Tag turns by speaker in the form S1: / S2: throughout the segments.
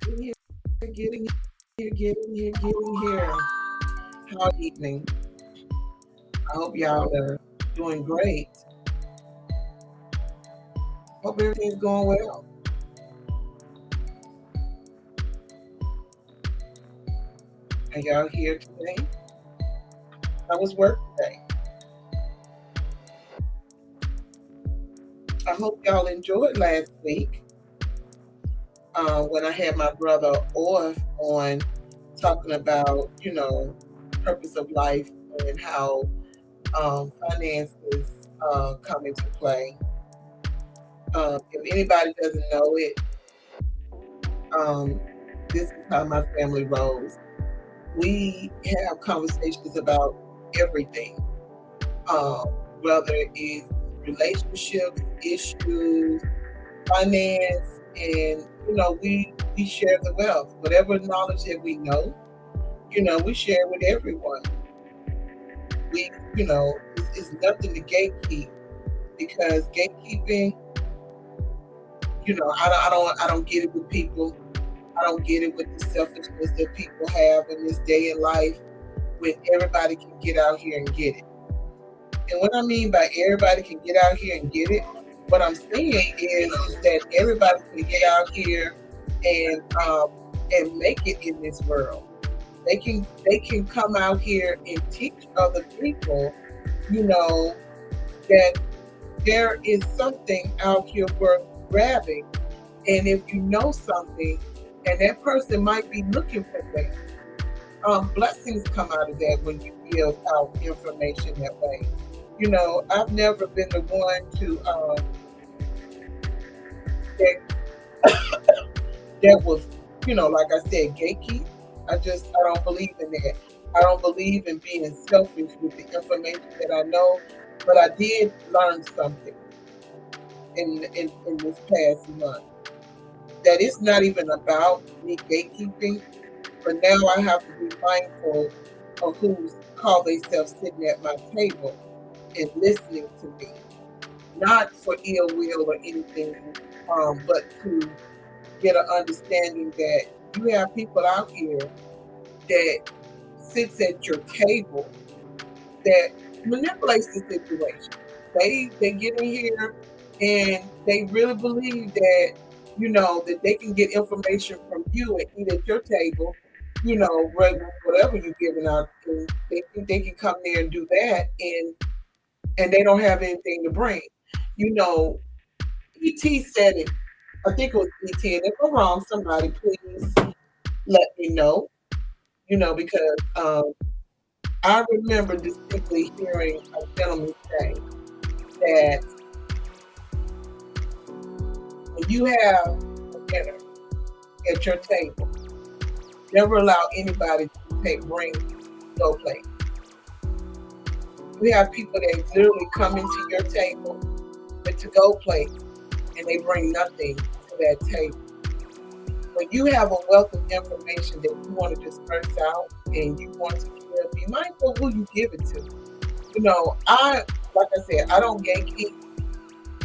S1: Getting here, getting here. How evening? I hope y'all are doing great. Hope everything's going well. Are y'all here today? How was work today? I hope y'all enjoyed last week when I had my brother Orf on talking about, purpose of life and how finances come into play. If anybody doesn't know it, um, this is how my family rolls. We have conversations about everything, um, whether it's relationships, issues, finance, and we share the wealth. Whatever knowledge that we know, we share with everyone. It's nothing to gatekeep because gatekeeping, I don't get it with people. I don't get it with the selfishness that people have in this day in life when everybody can get out here and get it. And what I mean by everybody can get out here and get it, what I'm saying is that everybody can get out here and make it in this world. They can come out here and teach other people, you know, that there is something out here worth grabbing. And if you know something, and that person might be looking for that, blessings come out of that when you give out information that way. I've never been the one to that that was, like I said, gatekeep. I don't believe in that. I don't believe in being selfish with the information that I know, but I did learn something in this past month that it's not even about me gatekeeping, but now I have to be mindful of who's call themselves sitting at my table and listening to me, not for ill will or anything, but to get an understanding that you have people out here that sits at your table that manipulates the situation. They get in here and they really believe that that they can get information from you and eat at your table. Whatever you're giving out, and they think they can come there and do that, and they don't have anything to bring. You know, ET said it. I think it was ET. And if I'm wrong, somebody please let me know. Because I remember distinctly hearing a gentleman say that when you have a dinner at your table, never allow anybody to bring no plate. We have people that literally come into your table with to-go plates and they bring nothing to that table. When you have a wealth of information that you want to disperse out and you want to give, be mindful who you give it to. Like I said, I don't gatekeep.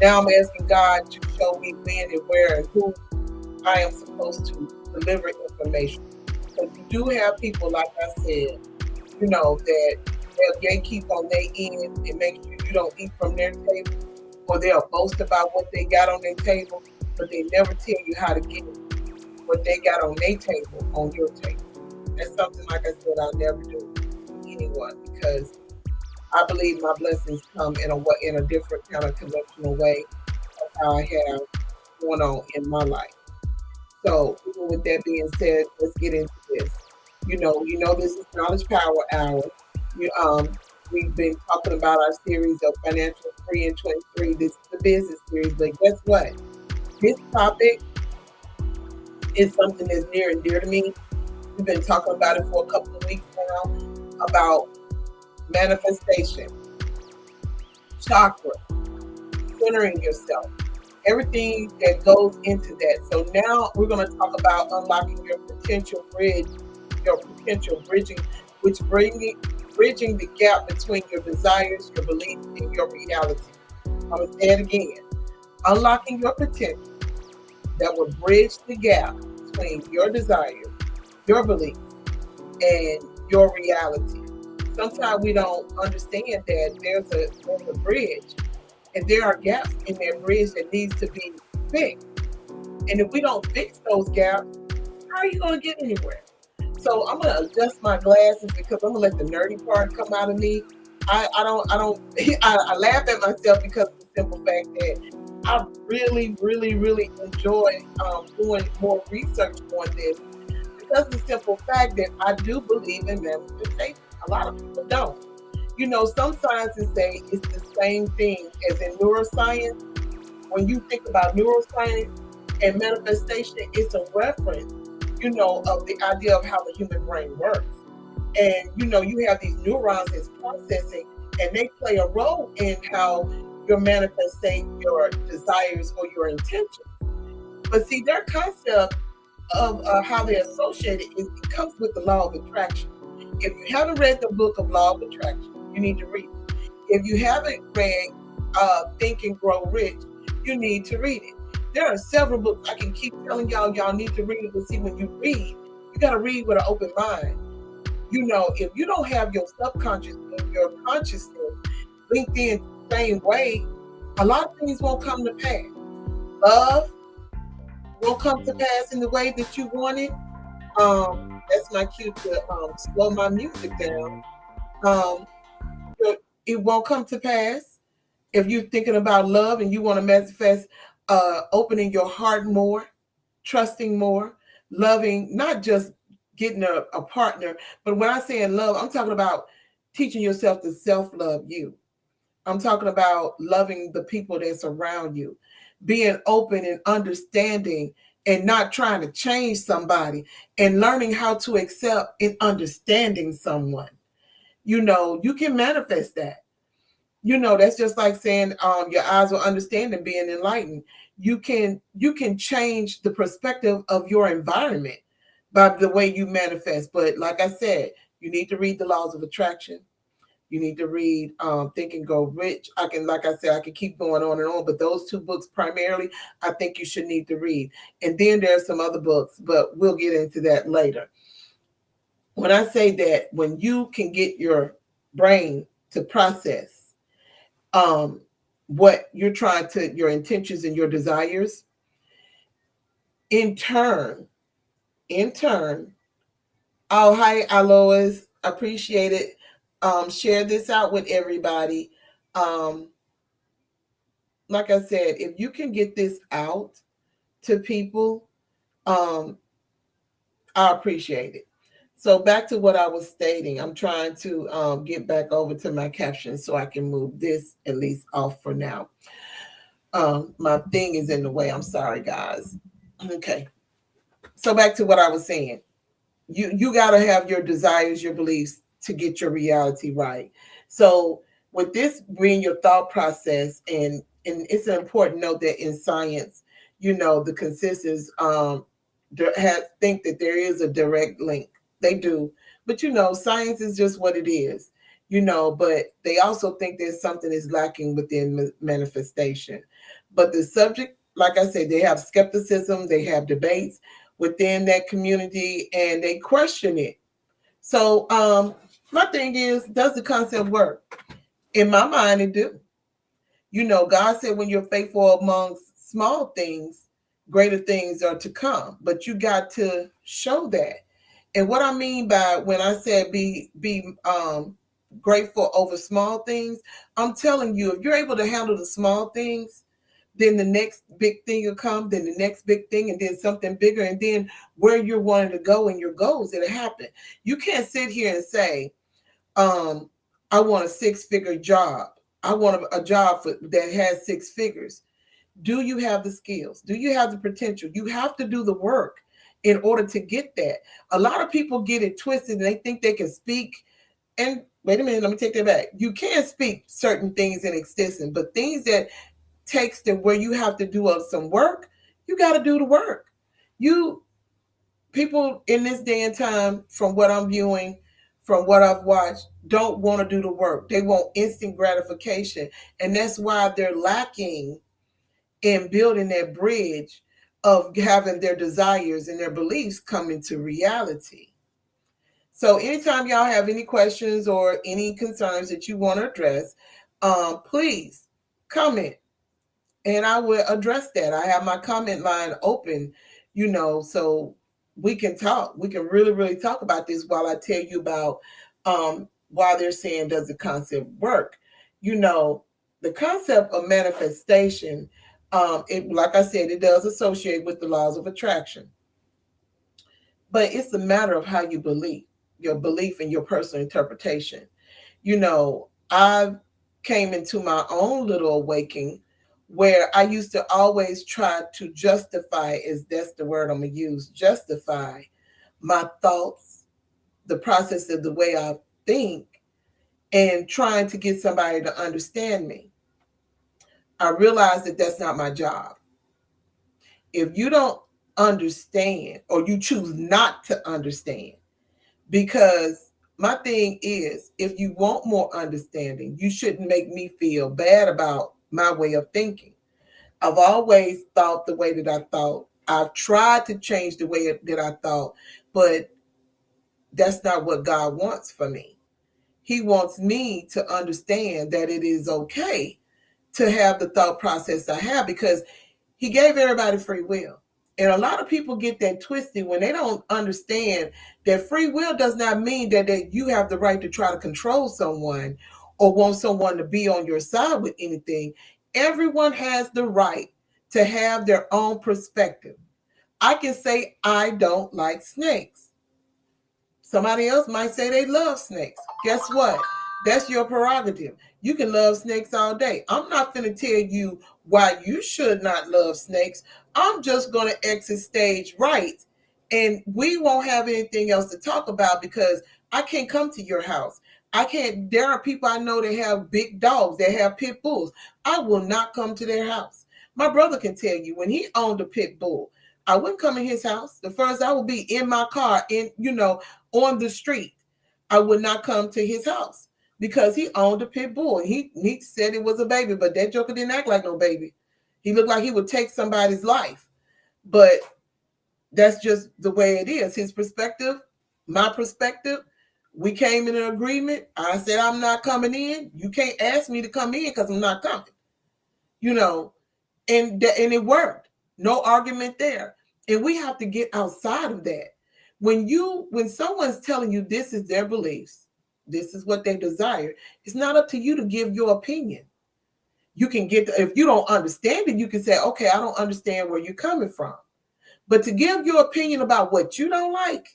S1: Now I'm asking God to show me when and where and who I am supposed to deliver information. But you do have people, like I said, that they'll gatekeep on their end and make sure you don't eat from their table, or they'll boast about what they got on their table, but they never tell you how to get what they got on their table on your table. That's something, like I said, I'll never do to anyone because I believe my blessings come in a different kind of conventional way of how I have going on in my life. So, even with that being said, let's get into this. This is Knowledge Power Hour. You, um, we've been talking about our series of Financial Free in 23. This is the business series, but guess what? This topic is something that's near and dear to me. We've been talking about it for a couple of weeks now about manifestation, chakra, centering yourself, everything that goes into that. So now we're going to talk about unlocking your potential bridging, which bridging the gap between your desires, your beliefs, and your reality. I'm going to say it again. Unlocking your potential that will bridge the gap between your desires, your beliefs, and your reality. Sometimes we don't understand that there's a bridge, and there are gaps in that bridge that needs to be fixed. And if we don't fix those gaps, how are you going to get anywhere? So I'm gonna adjust my glasses because I'm gonna let the nerdy part come out of me. I don't I laugh at myself because of the simple fact that I really enjoy doing more research on this because of the simple fact that I do believe in manifestation. A lot of people don't. You know, some sciences say it's the same thing as in neuroscience. When you think about neuroscience and manifestation, it's a reference, you know, of the idea of how the human brain works. And, you know, you have these neurons that's processing, and they play a role in how you're manifesting your desires or your intentions. But see, their concept of how they're associated, it comes with the law of attraction. If you haven't read the book of Law of Attraction, you need to read it. If you haven't read Think and Grow Rich, you need to read it. There are several books I can keep telling y'all need to read it. But see, when you read, you got to read with an open mind. You know, if you don't have your subconscious and your consciousness linked in the same way, a lot of things won't come to pass. Love won't come to pass in the way that you want it. That's my cue to slow my music down. Um, it won't come to pass if you're thinking about love and you want to manifest opening your heart more, trusting more, loving, not just getting a partner, but when I say in love, I'm talking about teaching yourself to self-love you. I'm talking about loving the people that's around you, being open and understanding and not trying to change somebody and learning how to accept and understanding someone. You know, you can manifest that. You know, that's just like saying your eyes will understand and being enlightened. You can change the perspective of your environment by the way you manifest. But like I said, you need to read the laws of attraction. You need to read Think and Go Rich. I can, like I said, I can keep going on and on, but those two books primarily, I think you should need to read. And then there's some other books, but we'll get into that later. When I say that, when you can get your brain to process what you're trying to, your intentions and your desires, in turn, in turn, oh, hi, Alois, appreciate it. Share this out with everybody. Like I said, if you can get this out to people, I appreciate it. So back to what I was stating, I'm trying to get back over to my captions so I can move this at least off for now. My thing is in the way. I'm sorry, guys. Okay. So back to what I was saying. You got to have your desires, your beliefs to get your reality right. So with this being your thought process, and it's an important note that in science, you know, the consensus think that there is a direct link. They do, but you know, science is just what it is. You know, but they also think there's something is lacking within manifestation. But the subject, like I said, they have skepticism, they have debates within that community, and they question it. So my thing is, does the concept work? In my mind, it do. You know, God said when you're faithful amongst small things, greater things are to come. But you got to show that. And what I mean by when I said be grateful over small things, I'm telling you, if you're able to handle the small things, then the next big thing will come, then the next big thing, and then something bigger, and then where you're wanting to go and your goals, it'll happen. You can't sit here and say, I want a six-figure job. I want a job that has six figures. Do you have the skills? Do you have the potential? You have to do the work in order to get that. A lot of people get it twisted and they think they can speak. And wait a minute, let me take that back. You can speak certain things in existence, but things that takes to where you have to do some work, you got to do the work. You people in this day and time, from what I'm viewing, from what I've watched, don't want to do the work. They want instant gratification, and that's why they're lacking in building that bridge of having their desires and their beliefs come into reality. So anytime y'all have any questions or any concerns that you want to address, please comment and I will address that. I have my comment line open, so we can talk. We can really, really talk about this while I tell you about why they're saying, does the concept work? The concept of manifestation, like I said, it does associate with the laws of attraction. But it's a matter of how you believe, your belief and your personal interpretation. I came into my own little awakening where I used to always try to justify, is that's the word I'm going to use, justify my thoughts, the process of the way I think, and trying to get somebody to understand me. I realized that that's not my job. If you don't understand or you choose not to understand, because my thing is, if you want more understanding, you shouldn't make me feel bad about my way of thinking. I've always thought the way that I thought. I've tried to change the way that I thought, but that's not what God wants for me. He wants me to understand that it is okay to have the thought process I have, because He gave everybody free will. And a lot of people get that twisted when they don't understand that free will does not mean that you have the right to try to control someone or want someone to be on your side with anything. Everyone has the right to have their own perspective. I can say I don't like snakes. Somebody else might say they love snakes. Guess what? That's your prerogative. You can love snakes all day. I'm not going to tell you why you should not love snakes. I'm just going to exit stage right. And we won't have anything else to talk about because I can't come to your house. I can't. There are people I know that have big dogs, that have pit bulls. I will not come to their house. My brother can tell you when he owned a pit bull, I wouldn't come in his house. The first, I would be in my car, on the street. I would not come to his house because he owned a pit bull. He said it was a baby, but that joker didn't act like no baby. He looked like he would take somebody's life. But that's just the way it is. His perspective, my perspective, we came in an agreement. I said, I'm not coming in. You can't ask me to come in because I'm not coming. And it worked. No argument there. And we have to get outside of that. When someone's telling you this is their beliefs, this is what they desire, it's not up to you to give your opinion. You can if you don't understand it, you can say, okay, I don't understand where you're coming from. But to give your opinion about what you don't like,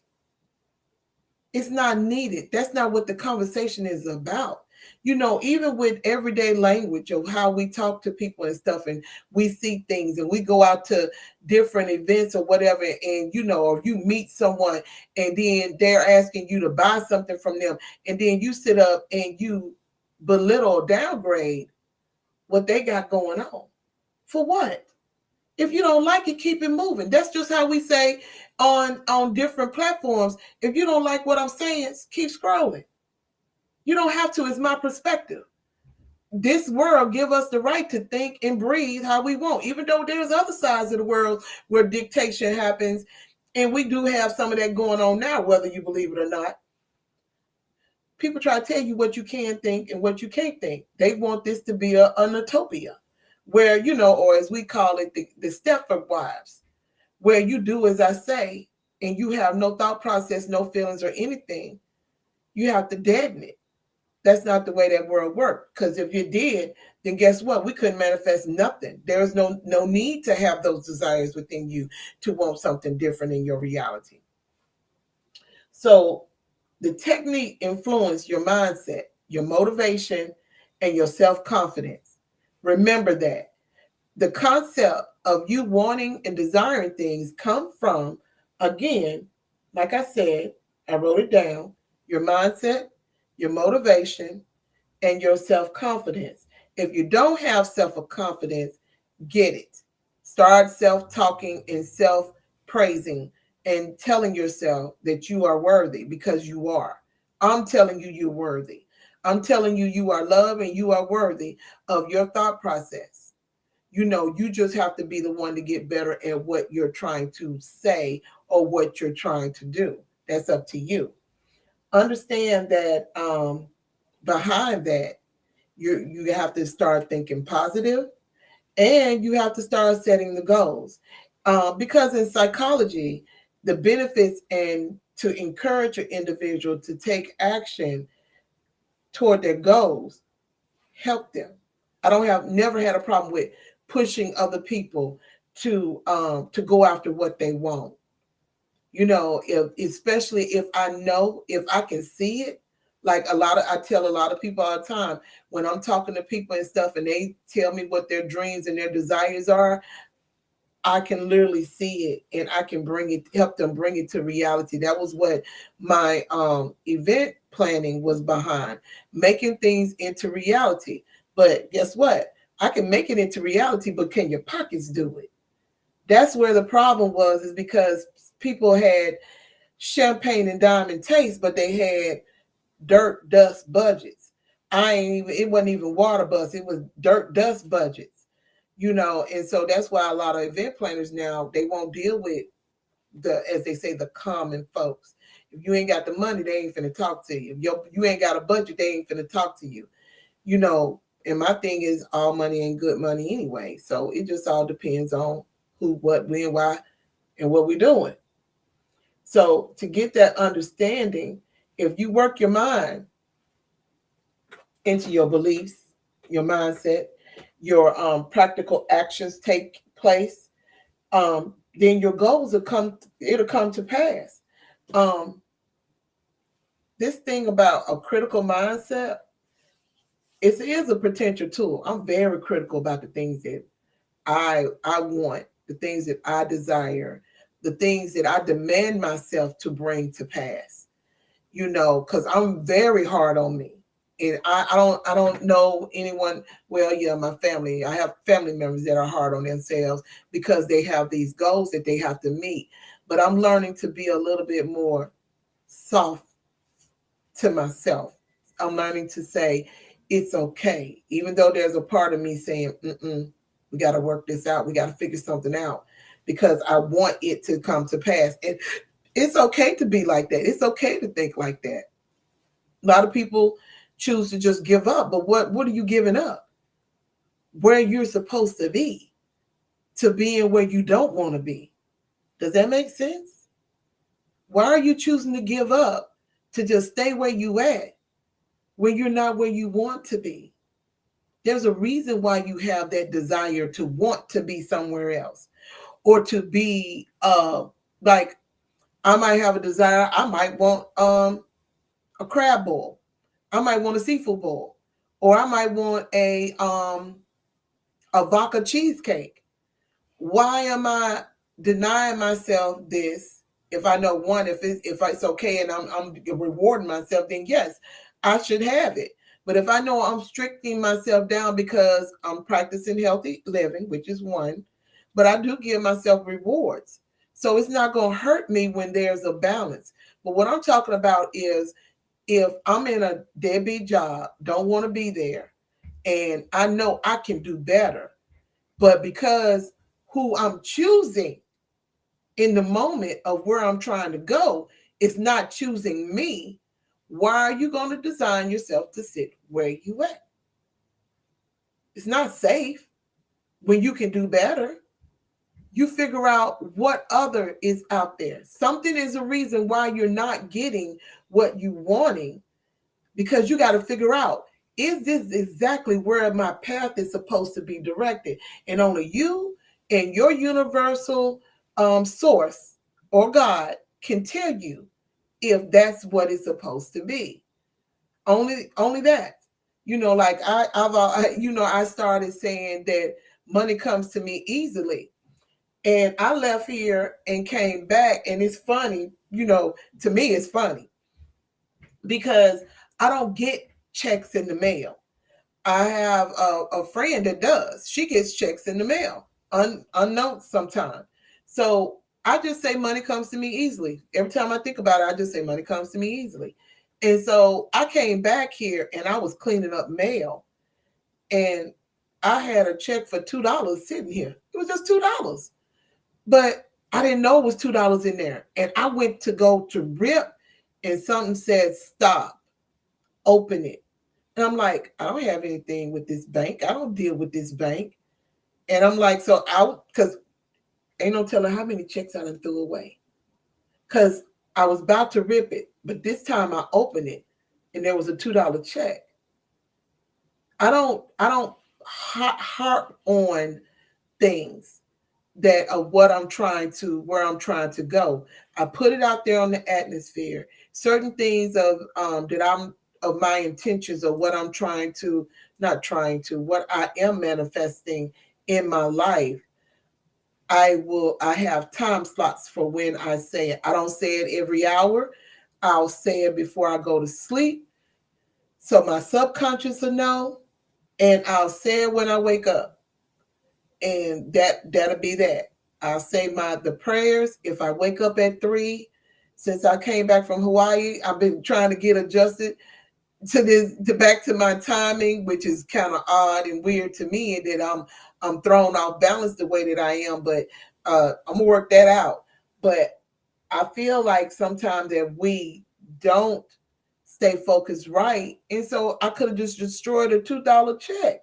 S1: it's not needed. That's not what the conversation is about. Even with everyday language of how we talk to people and stuff, and we see things and we go out to different events or whatever, and or you meet someone and then they're asking you to buy something from them, and then you sit up and you belittle or downgrade what they got going on. For what? If you don't like it, keep it moving. That's just how we say on different platforms. If you don't like what I'm saying, keep scrolling. You don't have to. It's my perspective. This world give us the right to think and breathe how we want, even though there's other sides of the world where dictation happens. And we do have some of that going on now, whether you believe it or not. People try to tell you what you can think and what you can't think. They want this to be an utopia where, or as we call it, the Stepford wives, where you do as I say and you have no thought process, no feelings or anything. You have to deaden it. That's not the way that world works. Because if you did, then guess what? We couldn't manifest nothing. There is no need to have those desires within you to want something different in your reality. So the technique influences your mindset, your motivation, and your self-confidence. Remember that. The concept of you wanting and desiring things come from, again, like I said, I wrote it down, your mindset, your motivation, and your self-confidence. If you don't have self-confidence, get it. Start self-talking and self-praising and telling yourself that you are worthy, because you are. I'm telling you you're worthy. I'm telling you you are loved and you are worthy of your thought process. You just have to be the one to get better at what you're trying to say or what you're trying to do. That's up to you. Understand that behind that, you have to start thinking positive, and you have to start setting the goals. Because in psychology, the benefits and to encourage an individual to take action toward their goals, help them. I don't have never had a problem with pushing other people to go after what they want. If especially if I know, if I can see it, like I tell a lot of people all the time when I'm talking to people and stuff, and they tell me what their dreams and their desires are, I can literally see it, and I can help them bring it to reality. That was what my event planning was behind, making things into reality. But guess what? I can make it into reality, but can your pockets do it? That's where the problem was, is because people had champagne and diamond taste, but they had dirt dust budgets. It wasn't even water bus, it was dirt dust budgets. And so that's why a lot of event planners now, they won't deal with as they say, the common folks. If you ain't got the money, they ain't finna talk to you. If you ain't got a budget, they ain't finna talk to you. And my thing is, all money ain't good money anyway. So it just all depends on who, what, when, why, and what we're doing. So to get that understanding, if you work your mind into your beliefs, your mindset, your practical actions take place, then your goals it'll come to pass. This thing about a critical mindset, it is a potential tool. I'm very critical about the things that I want, the things that I desire, the things that I demand myself to bring to pass. Because I'm very hard on me. And I don't know anyone. Well, yeah, my family. I have family members that are hard on themselves because they have these goals that they have to meet. But I'm learning to be a little bit more soft to myself. I'm learning to say it's okay, even though there's a part of me saying, we got to work this out. We got to figure something out because I want it to come to pass. And it's okay to be like that. It's okay to think like that. A lot of people choose to just give up. But what are you giving up? Where you're supposed to being where you don't want to be. Does that make sense? Why are you choosing to give up to just stay where you at when you're not where you want to be? There's a reason why you have that desire to want to be somewhere else, or to be like, I might have a desire. I might want a crab bowl. I might want a seafood bowl, or I might want a vodka cheesecake. Why am I denying myself this? If I know, one, if it's okay and I'm rewarding myself, then yes, I should have it. But if I know I'm restricting myself down because I'm practicing healthy living, which is one, but I do give myself rewards. So it's not going to hurt me when there's a balance. But what I'm talking about is, if I'm in a deadbeat job, don't want to be there, and I know I can do better, but because who I'm choosing in the moment of where I'm trying to go is not choosing me, why are you going to design yourself to sit where you at? It's not safe when you can do better. You figure out what other is out there. Something is a reason why you're not getting what you wanting, because you got to figure out, is this exactly where my path is supposed to be directed? And only you and your universal source or God can tell you if that's what it's supposed to be. Only that. Like I started saying that money comes to me easily. And I left here and came back, and it's funny, to me it's funny because I don't get checks in the mail. I have a friend that does. She gets checks in the mail, unknown sometimes. So I just say money comes to me easily. Every time I think about it, I just say money comes to me easily. And so I came back here and I was cleaning up mail. And I had a check for $2 sitting here. It was just $2. But I didn't know it was $2 in there. And I went to go to rip and something said stop, open it. And I'm like, I don't have anything with this bank. I don't deal with this bank. And I'm like, so out, because ain't no telling how many checks I done threw away. Because I was about to rip it, but this time I opened it and there was a $2 check. I don't harp on things that of what I'm trying to, where I'm trying to go. I put it out there on the atmosphere. Certain things of that I'm of my intentions of what I'm trying to, not trying to, what I am manifesting in my life. I have time slots for when I say it. I don't say it every hour. I'll say it before I go to sleep. So my subconscious will know. And I'll say it when I wake up. And that'll be that. I'll say the prayers if I wake up at 3. Since I came back from Hawaii, I've been trying to get adjusted to back to my timing, which is kind of odd and weird to me, and that I'm thrown off balance the way that I am. But I'm gonna work that out. But I feel like sometimes that we don't stay focused right, and so I could have just destroyed a $2 check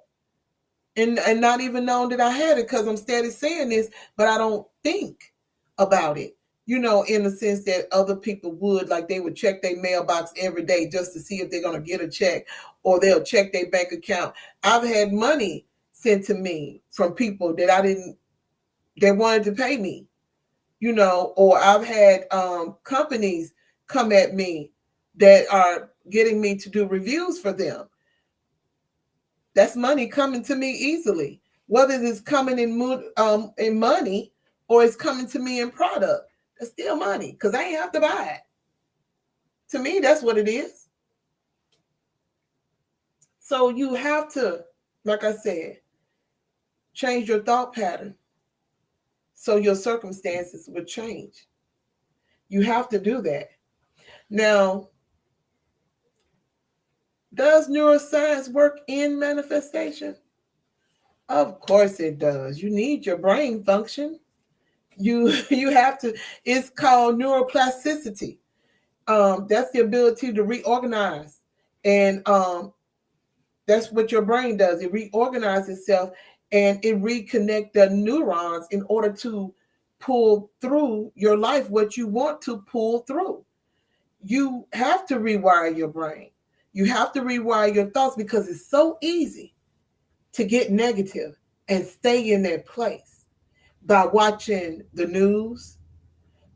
S1: and not even known that I had it because I'm steady saying this, but I don't think about it. In the sense that other people would, like they would check their mailbox every day just to see if they're going to get a check, or they'll check their bank account. I've had money sent to me from people that they wanted to pay me, or I've had companies come at me that are getting me to do reviews for them. That's money coming to me easily, whether it's coming in money or it's coming to me in product. That's still money because I ain't have to buy it. To me, that's what it is. So you have to, like I said, change your thought pattern so your circumstances would change. You have to do that. Now, does neuroscience work in manifestation? Of course it does. You need your brain function. You have to. It's called neuroplasticity. That's the ability to reorganize, and that's what your brain does. It reorganizes itself and it reconnect the neurons in order to pull through your life what you want to pull through. You have to rewire your brain. You have to rewire your thoughts because it's so easy to get negative and stay in that place by watching the news,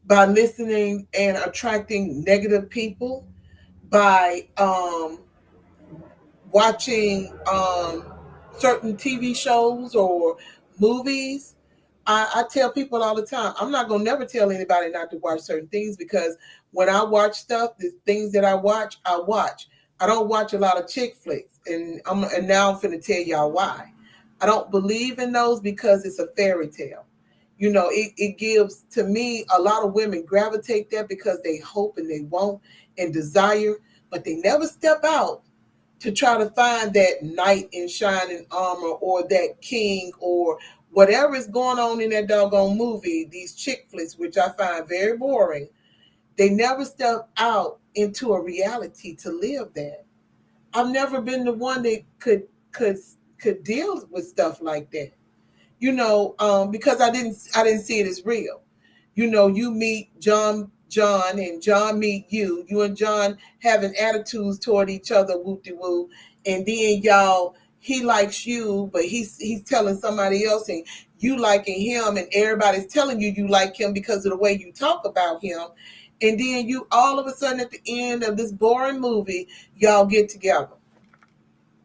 S1: by listening and attracting negative people, by watching certain TV shows or movies. I tell people all the time, I'm not gonna never tell anybody not to watch certain things because when I watch stuff, the things that I watch, I watch. I don't watch a lot of chick flicks, and now I'm finna tell y'all why. I don't believe in those because it's a fairy tale. It gives to me a lot of women gravitate there because they hope and they want and desire, but they never step out to try to find that knight in shining armor or that king or whatever is going on in that doggone movie, these chick flicks, which I find very boring. They never step out into a reality to live that. I've never been the one that could deal with stuff like that. Because I didn't see it as real. You meet John and John meet you. You and John having attitudes toward each other, whoop de woo, and then y'all he likes you, but he's telling somebody else and you liking him, and everybody's telling you like him because of the way you talk about him. And then you all of a sudden at the end of this boring movie, y'all get together.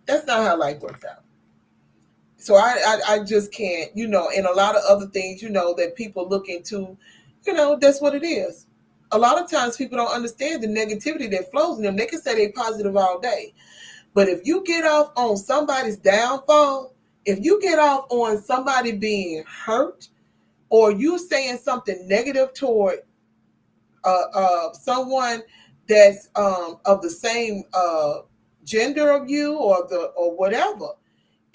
S1: That's not how life works out. So I just can't, and a lot of other things, that people look into, that's what it is. A lot of times people don't understand the negativity that flows in them. They can say they're positive all day. But if you get off on somebody's downfall, if you get off on somebody being hurt, or you saying something negative toward someone that's of the same gender of you or whatever,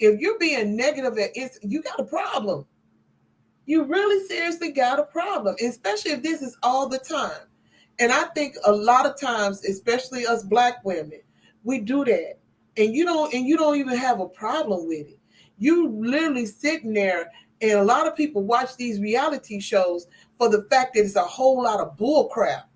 S1: If you're being negative, you got a problem. You really seriously got a problem, especially if this is all the time. And I think a lot of times, especially us Black women, we do that. And you don't even have a problem with it. You literally sitting there, and a lot of people watch these reality shows for the fact that it's a whole lot of bull crap.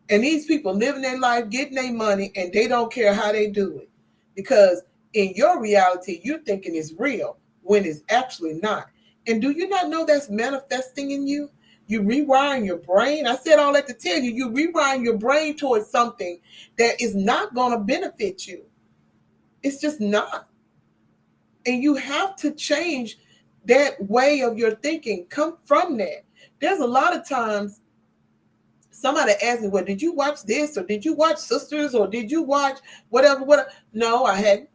S1: And these people living their life, getting their money, and they don't care how they do it. Because in your reality, you're thinking it's real when it's actually not. And do you not know that's manifesting in you? You rewiring your brain. I said all that to tell you, you rewiring your brain towards something that is not going to benefit you. It's just not. And you have to change that way of your thinking. Come from that. There's a lot of times somebody asked me, well, did you watch this, or did you watch Sisters, or did you watch whatever? No, I hadn't.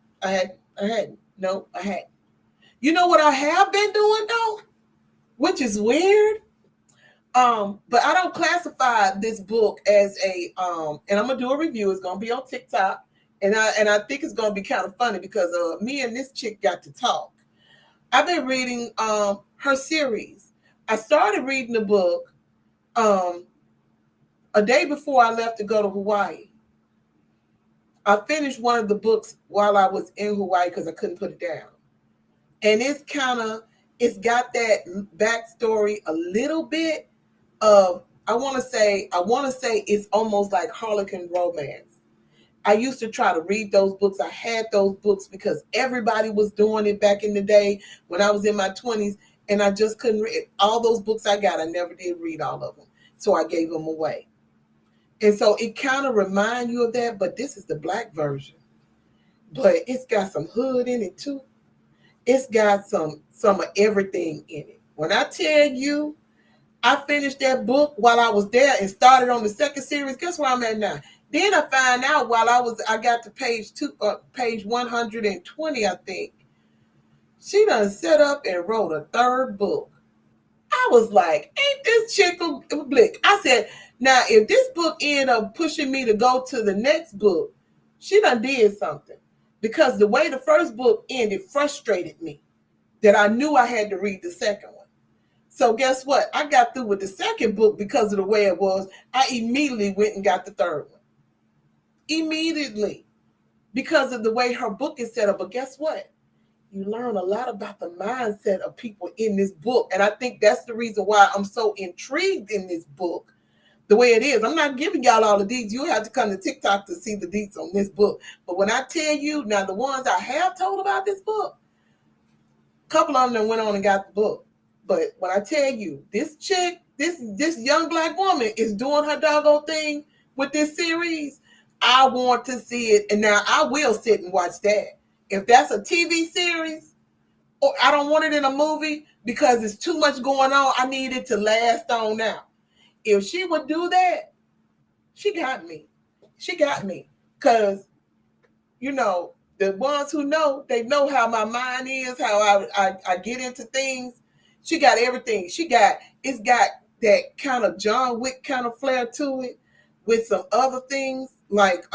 S1: No, I hadn't. You know what I have been doing though, which is weird. But I don't classify this book as a and I'm gonna do a review. It's gonna be on TikTok, and I think it's gonna be kind of funny because me and this chick got to talk. I've been reading her series. I started reading the book a day before I left to go to Hawaii. I finished one of the books while I was in Hawaii because I couldn't put it down. And it's got that backstory a little bit of, I want to say it's almost like Harlequin romance. I used to try to read those books. I had those books because everybody was doing it back in the day when I was in my 20s, and I just couldn't read all those books I got. I never did read all of them. So I gave them away. And so it kind of reminds you of that, but this is the Black version. But it's got some hood in it too. It's got some of everything in it. When I tell you, I finished that book while I was there and started on the second series. Guess where I'm at now? Then I find out while I got to page 120, I think. She done set up and wrote a third book. I was like, ain't this chick a blick? I said, now if this book ended up pushing me to go to the next book, she done did something. Because the way the first book ended frustrated me, that I knew I had to read the second one. So guess what? I got through with the second book because of the way it was. I immediately went and got the third one. Immediately. Because of the way her book is set up. But guess what? You learn a lot about the mindset of people in this book. And I think that's the reason why I'm so intrigued in this book the way it is. I'm not giving y'all all the deets. You have to come to TikTok to see the deets on this book. But when I tell you, now the ones I have told about this book, a couple of them went on and got the book. But when I tell you, this chick, this young Black woman is doing her doggone thing with this series, I want to see it. And now I will sit and watch that. If that's a TV series, or I don't want it in a movie because it's too much going on, I need it to last on now. If she would do that, she got me. She got me. Because, you know, the ones who know, they know how my mind is, how I get into things. She got everything. It's got that kind of John Wick kind of flair to it with some other things. Like,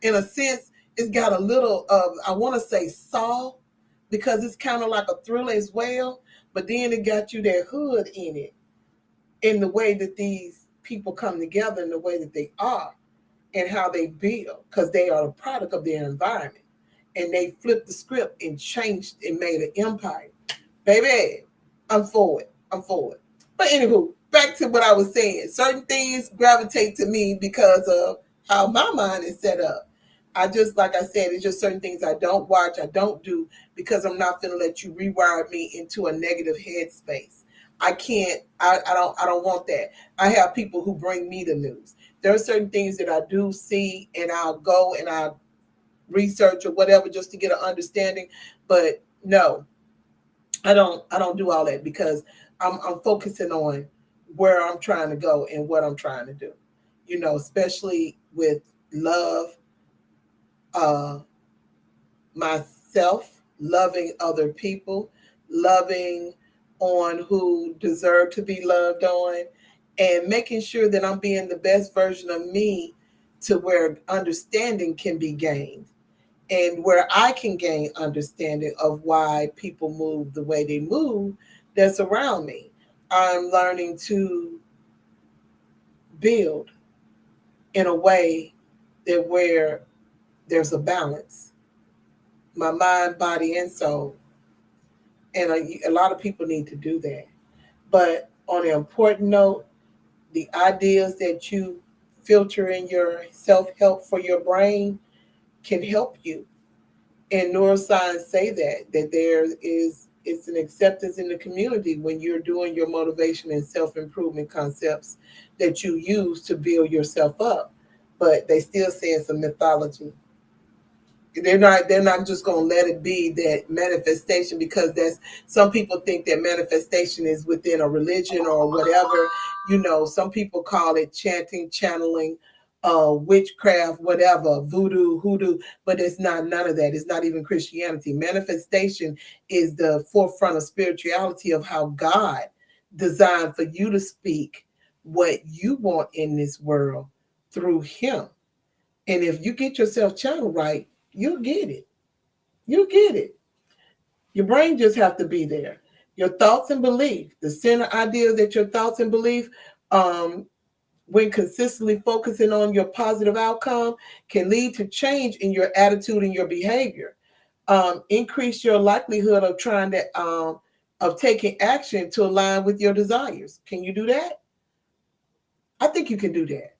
S1: in a sense, it's got a little of, I want to say Saw, because it's kind of like a thriller as well. But then it got you that hood in it, in the way that these people come together, in the way that they are, and how they build, because they are a product of their environment. And they flipped the script and changed and made an empire. Baby, I'm for it. But anywho, back to what I was saying. Certain things gravitate to me because of how my mind is set up. I just, like I said, it's just certain things I don't watch, I don't do, because I'm not going to let you rewire me into a negative headspace. I can't, I don't want that. I have people who bring me the news. There are certain things that I do see, and I'll go and I'll research or whatever just to get an understanding. But no, I don't do all that, because I'm focusing on where I'm trying to go and what I'm trying to do. You know, especially with love, myself, loving other people, loving on who deserve to be loved on, and making sure that I'm being the best version of me, to where understanding can be gained. And where I can gain understanding of why people move the way they move that's around me. I'm learning to build in a way that where there's a balance, my mind, body, and soul. And a lot of people need to do that. But on an important note, the ideas that you filter in your self help for your brain can help you. And neuroscience say that there is it's an acceptance in the community when you're doing your motivation and self improvement concepts that you use to build yourself up. But they still say it's a mythology. They're not just going to let it be that manifestation, because that's some people think that manifestation is within a religion or whatever. Some people call it chanting, channeling, witchcraft, whatever, voodoo, hoodoo, but it's not none of that. It's not even Christianity. Manifestation is the forefront of spirituality, of how God designed for you to speak what you want in this world through him. And if you get yourself channeled right, you'll get it. You'll get it. Your brain just have to be there. Your thoughts and belief, the center idea that your thoughts and belief, when consistently focusing on your positive outcome, can lead to change in your attitude and your behavior. Increase your likelihood of trying to of taking action to align with your desires. Can you do that? I think you can do that.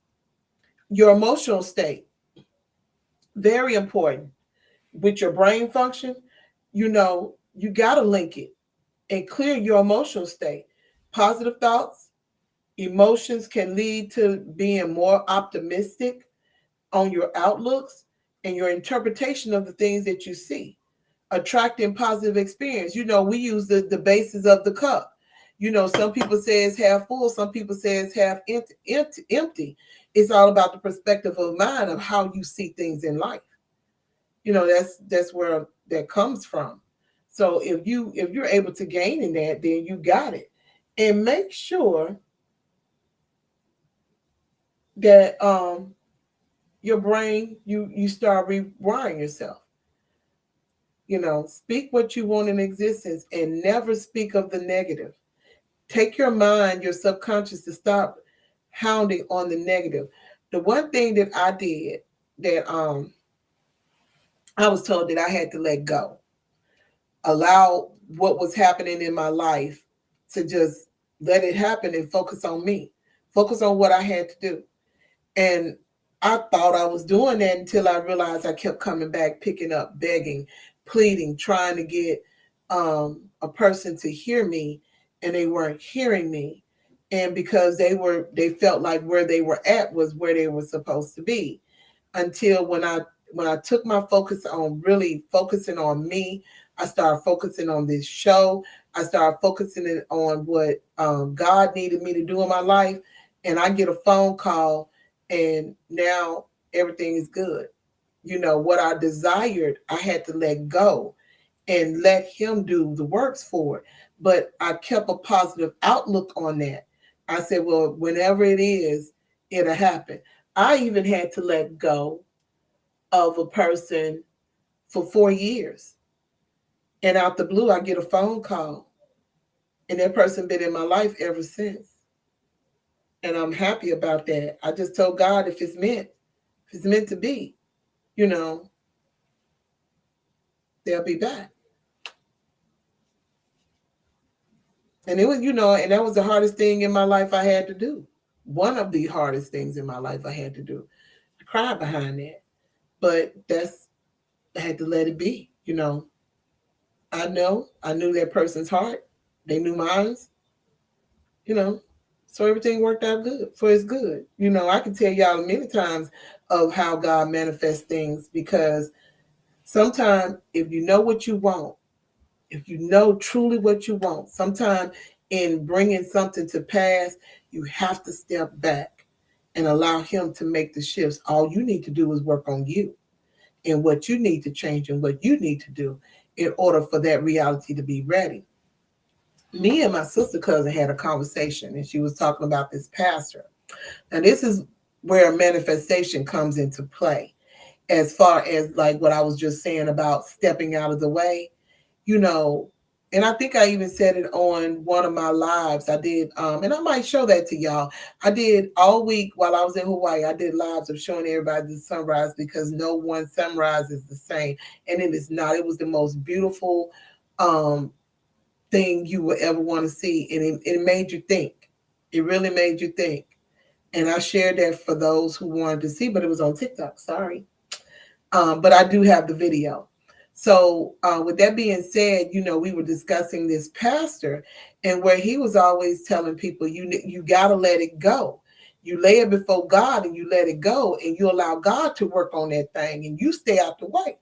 S1: Your emotional state, very important. With your brain function, you got to link it and clear your emotional state. Positive thoughts, emotions can lead to being more optimistic on your outlooks and your interpretation of the things that you see. Attracting positive experience. We use the basis of the cup. Some people say it's half full, some people say it's half empty. It's all about the perspective of mind of how you see things in life. That's where that comes from. So if you're able to gain in that, then you got it. And make sure that your brain, you start rewiring yourself. Speak what you want in existence and never speak of the negative. Take your mind, your subconscious, to stop hounding on the negative. The one thing that I did, that I was told that I had to let go, allow what was happening in my life to just let it happen and focus on me, focus on what I had to do. And I thought I was doing that until I realized I kept coming back, picking up, begging, pleading, trying to get a person to hear me, and they weren't hearing me. And because they felt like where they were at was where they were supposed to be, until when I took my focus on really focusing on me, I started focusing on this show. I started focusing it on what God needed me to do in my life. And I get a phone call, and now everything is good. What I desired, I had to let go and let him do the works for it. But I kept a positive outlook on that. I said, well, whenever it is, it'll happen. I even had to let go of a person for 4 years. And out the blue, I get a phone call. And that person been in my life ever since. And I'm happy about that. I just told God, if it's meant to be, you know, they'll be back. And it was, and that was the hardest thing in my life I had to do. One of the hardest things in my life I had to do. I cried behind that. But I had to let it be, I knew that person's heart. They knew mine, you know. So everything worked out good for his good. I can tell y'all many times of how God manifests things, because sometimes if you know what you want, if you know truly what you want, sometimes in bringing something to pass, you have to step back and allow him to make the shifts. All you need to do is work on you and what you need to change and what you need to do in order for that reality to be ready. Me and my sister cousin had a conversation, and she was talking about this pastor. Now, this is where manifestation comes into play. as far as like what I was just saying about stepping out of the way, you know, and I think I even said it on one of my lives. I did, and I might show that to y'all. I did all week while I was in Hawaii. I did lives of showing everybody the sunrise because no one sunrise is the same, and it is not. It was the most beautiful um, thing you would ever want to see, and it made you think. It really made you think. And I shared that for those who wanted to see, but it was on TikTok. Sorry. But I do have the video. So, with that being said, you know, we were discussing this pastor, and where he was always telling people, you got to let it go. You lay it before God, and you let it go, and you allow God to work on that thing, and you stay out the way.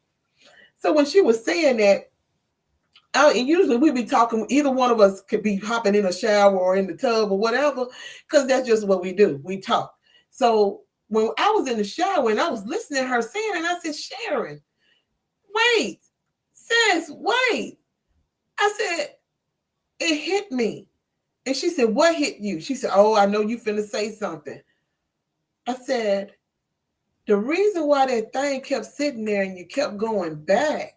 S1: So when she was saying that, and usually we be talking. Either one of us could be hopping in a shower or in the tub or whatever, because that's just what we do. We talk. So when I was in the shower and I was listening to her saying, and I said, Sharon, wait, sis, wait. I said, it hit me. And she said, what hit you? She said, oh, I know you finna say something. I said, the reason why that thing kept sitting there and you kept going back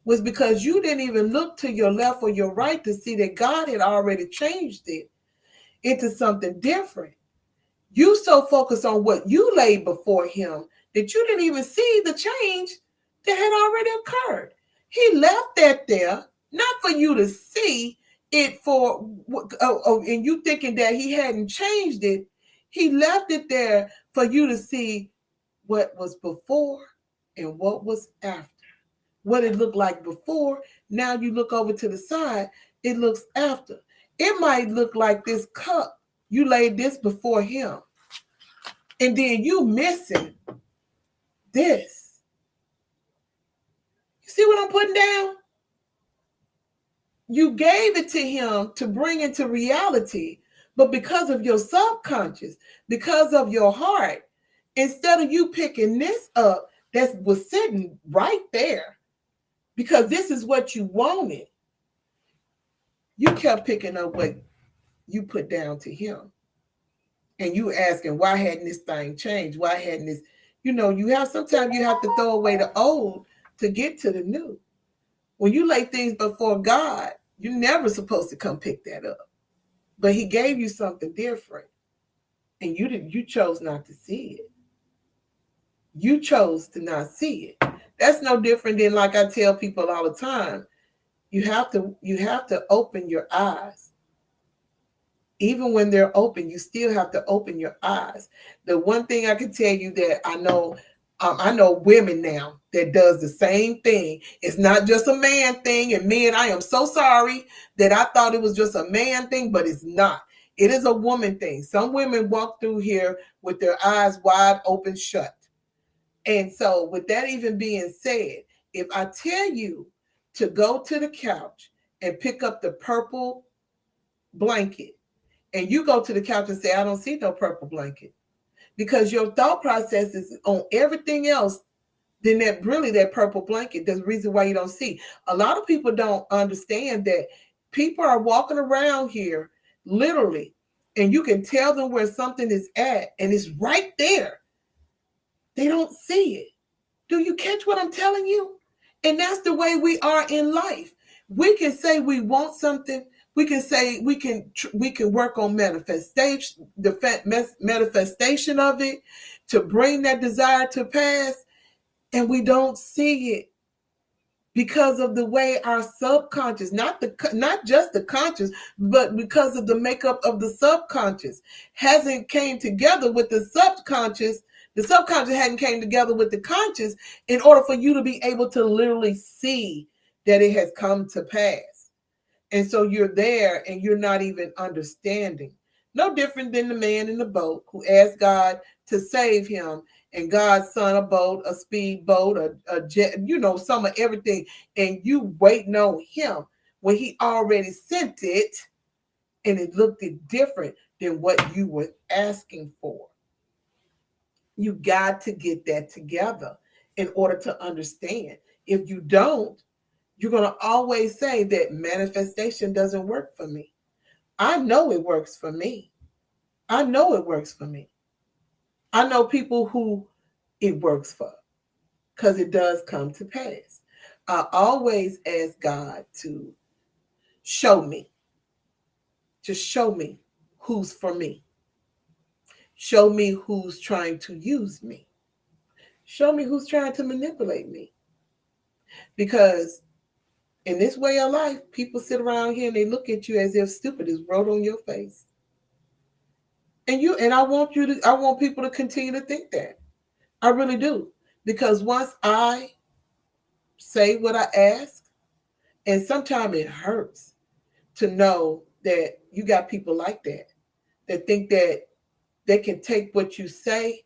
S1: was because you didn't even look to your left or your right to see that God had already changed it into something different. You so focused on what you laid before him that you didn't even see the change that had already occurred. He left that there, not for you to see it and you thinking that he hadn't changed it. He left it there for you to see what was before and what was after. What it looked like before, now you look over to the side, it looks after. It might look like this cup. You laid this before him, and then you missing this. You see what I'm putting down? You gave it to him to bring into reality, but because of your subconscious, because of your heart, instead of you picking this up that was sitting right there, because this is what you wanted, you kept picking up what you put down to him. And you asking, why hadn't this thing changed? Why hadn't this, sometimes you have to throw away the old to get to the new. When you lay things before God, you're never supposed to come pick that up. But he gave you something different. And you chose not to see it. You chose to not see it. That's no different than, like I tell people all the time, you have to open your eyes. Even when they're open, you still have to open your eyes. The one thing I can tell you that I know women now that does the same thing. It's not just a man thing. And men, I am so sorry that I thought it was just a man thing, but it's not. It is a woman thing. Some women walk through here with their eyes wide open shut. And so with that even being said, if I tell you to go to the couch and pick up the purple blanket, and you go to the couch and say, I don't see no purple blanket, because your thought process is on everything else than that purple blanket. There's a reason why you don't see. A lot of people don't understand that people are walking around here literally, and you can tell them where something is at, and it's right there. They don't see it. Do you catch what I'm telling you? And that's the way we are in life. We can say we want something. We can say we can work on manifestation, the manifestation of it, to bring that desire to pass, and we don't see it because of the way our subconscious, not just the conscious, but because of the makeup of the subconscious hasn't came together with the subconscious. The subconscious hadn't came together with the conscious in order for you to be able to literally see that it has come to pass. And so you're there and you're not even understanding. No different than the man in the boat who asked God to save him, and God sent a boat, a speedboat, a jet, some of everything. And you waiting on him when he already sent it, and it looked different than what you were asking for. You got to get that together in order to understand. If you don't, you're going to always say that manifestation doesn't work for me. I know it works for me. I know it works for me. I know people who it works for. because it does come to pass. I always ask God to show me, just show me who's for me. Show me who's trying to use me. Show me who's trying to manipulate me. Because in this way of life, people sit around here and they look at you as if stupid is wrote on your face. And I want people to continue to think that. I really do. Because once I say what I ask, and sometimes it hurts to know that you got people like that think that they can take what you say,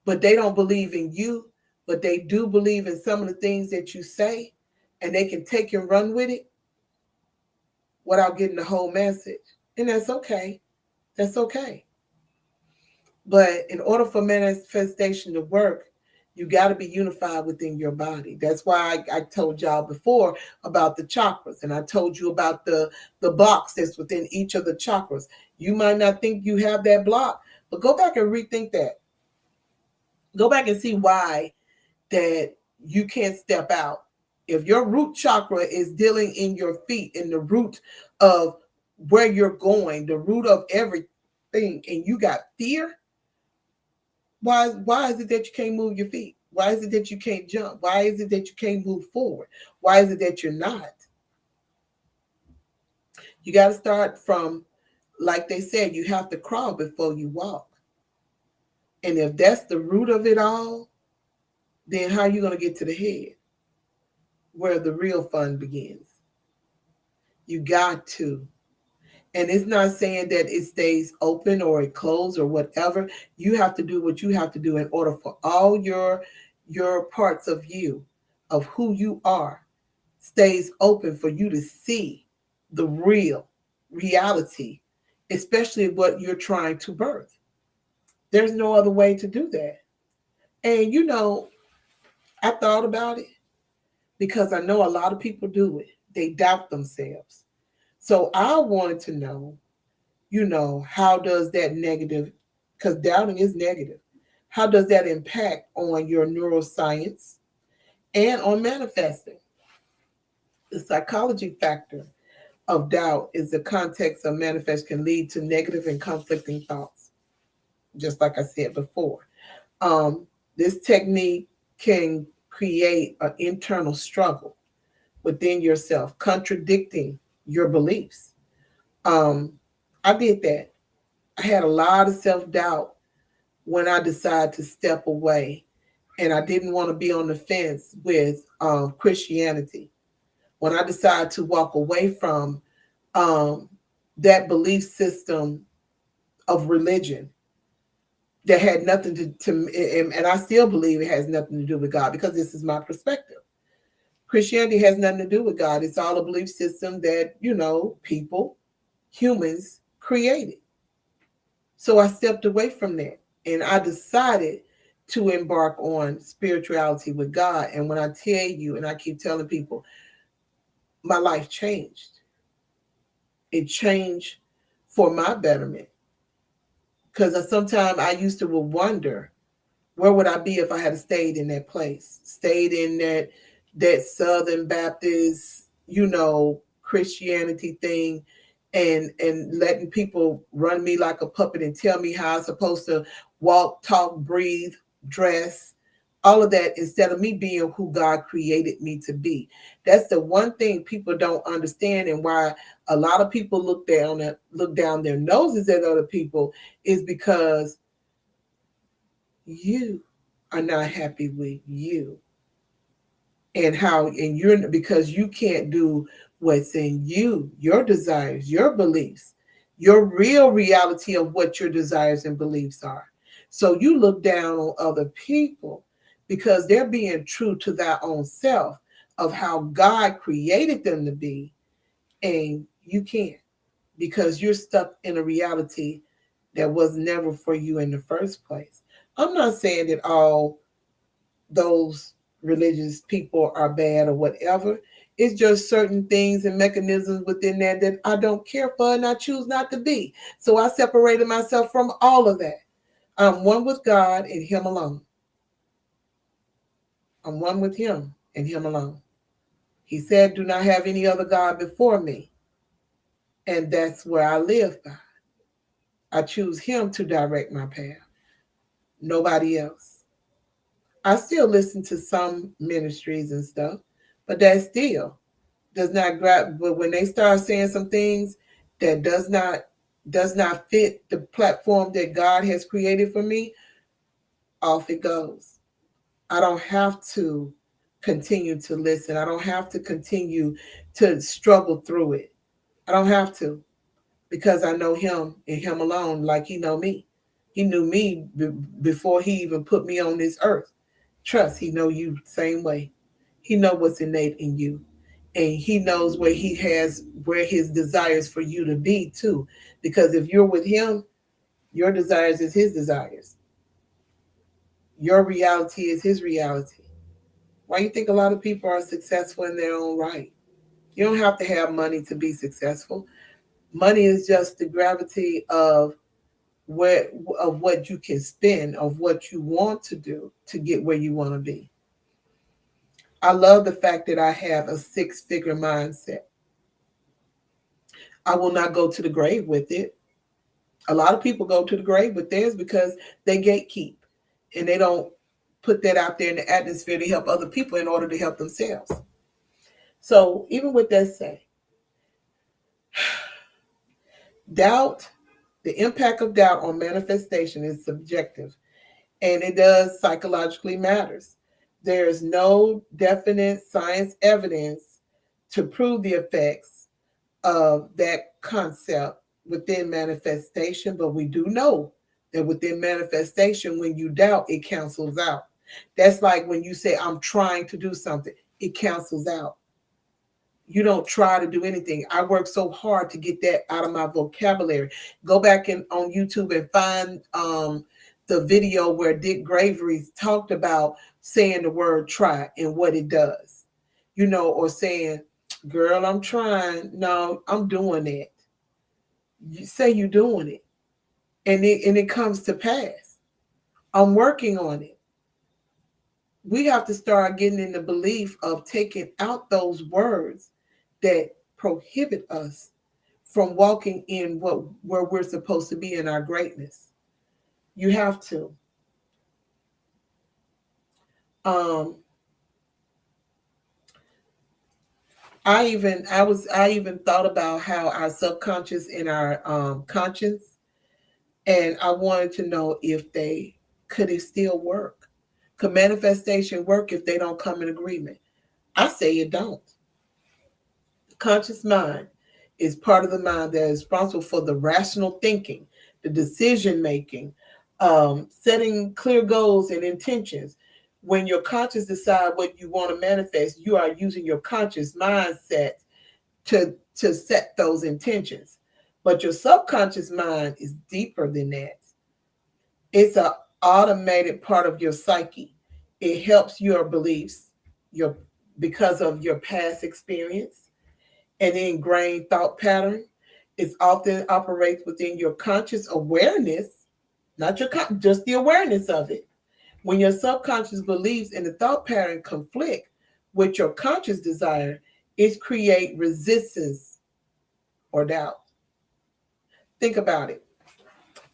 S1: but they don't believe in you, but they do believe in some of the things that you say, and they can take and run with it without getting the whole message. And that's okay. That's okay. But in order for manifestation to work, you got to be unified within your body. That's why I told y'all before about the chakras, and I told you about the blocks that's within each of the chakras. You might not think you have that block, but go back and rethink that. Go back and see why that you can't step out. If your root chakra is dealing in your feet, in the root of where you're going, the root of everything, and you got fear, why is it that you can't move your feet? Why is it that you can't jump? Why is it that you can't move forward? Why is it that you're not? You got to start from, like they said, you have to crawl before you walk. And if that's the root of it all, then how are you going to get to the head where the real fun begins? You got to. And it's not saying that it stays open or it closed or whatever. You have to do what you have to do in order for all your parts of you, of who you are, stays open for you to see the real reality, especially what you're trying to birth. There's no other way to do that. And I thought about it because I know a lot of people do it. They doubt themselves. So I wanted to know, how does that negative, because doubting is negative, how does that impact on your neuroscience and on manifesting? The psychology factor of doubt is the context of manifest can lead to negative and conflicting thoughts, just like I said before. This technique can create an internal struggle within yourself, contradicting your beliefs. I did that. I had a lot of self-doubt when I decided to step away, and I didn't want to be on the fence with Christianity. When I decided to walk away from that belief system of religion that had nothing to and I still believe it has nothing to do with God, because this is my perspective. Christianity has nothing to do with God. It's all a belief system that, people, humans created. So I stepped away from that and I decided to embark on spirituality with God. And when I tell you, and I keep telling people, my life changed. It changed for my betterment. Because sometimes I used to wonder, where would I be if I had stayed in that place, stayed in that Southern Baptist, Christianity thing, and letting people run me like a puppet and tell me how I'm supposed to walk, talk, breathe, dress, all of that, instead of me being who God created me to be. That's the one thing people don't understand, and why a lot of people look down their noses at other people, is because you are not happy with you, and you're, because you can't do what's in you, your desires, your beliefs, your real reality of what your desires and beliefs are. So you look down on other people because they're being true to their own self of how God created them to be, and you can't, because you're stuck in a reality that was never for you in the first place. I'm not saying that all those religious people are bad or whatever. It's just certain things and mechanisms within that I don't care for, and I choose not to be. So I separated myself from all of that. I'm one with God and Him alone. I'm one with him and him alone. He said, do not have any other God before me. And that's where I live by. I choose him to direct my path, nobody else. I still listen to some ministries and stuff, but that still does not grab. But when they start saying some things that does not fit the platform that God has created for me, off it goes. I don't have to continue to listen. I don't have to continue to struggle through it. I don't have to, because I know him and him alone like he know me. He knew me before he even put me on this earth. Trust, he know you same way. He know what's innate in you. And he knows where his desires for you to be too. Because if you're with him, your desires is his desires. Your reality is his reality. Why you think a lot of people are successful in their own right? You don't have to have money to be successful. Money is just the gravity where of what you can spend, of what you want to do to get where you want to be. I love the fact that I have a six-figure mindset. I will not go to the grave with it. A lot of people go to the grave with theirs because they gatekeep and they don't put that out there in the atmosphere to help other people in order to help themselves. So even with that said, doubt, the impact of doubt on manifestation is subjective, and it does psychologically matters. There's no definite science evidence to prove the effects of that concept within manifestation, but we do know that within manifestation, when you doubt, it cancels out. That's like when you say, I'm trying to do something, it cancels out. You don't try to do anything. I work so hard to get that out of my vocabulary. Go back on YouTube and find the video where Dick Gravery talked about saying the word try and what it does. Or saying, girl, I'm trying. No, I'm doing it. You say you're doing it. And it comes to pass. I'm working on it. We have to start getting in the belief of taking out those words that prohibit us from walking in where we're supposed to be in our greatness. You have to. I even thought about how our subconscious and our conscience, and I wanted to know if could it still work? Could manifestation work if they don't come in agreement? I say it don't. The conscious mind is part of the mind that is responsible for the rational thinking, the decision making, setting clear goals and intentions. When your conscious decide what you want to manifest, you are using your conscious mindset to set those intentions. But your subconscious mind is deeper than that. It's an automated part of your psyche. It helps your beliefs, because of your past experience and ingrained thought pattern. It often operates within your conscious awareness, not just the awareness of it. When your subconscious beliefs and the thought pattern conflict with your conscious desire, it create resistance or doubt. Think about it.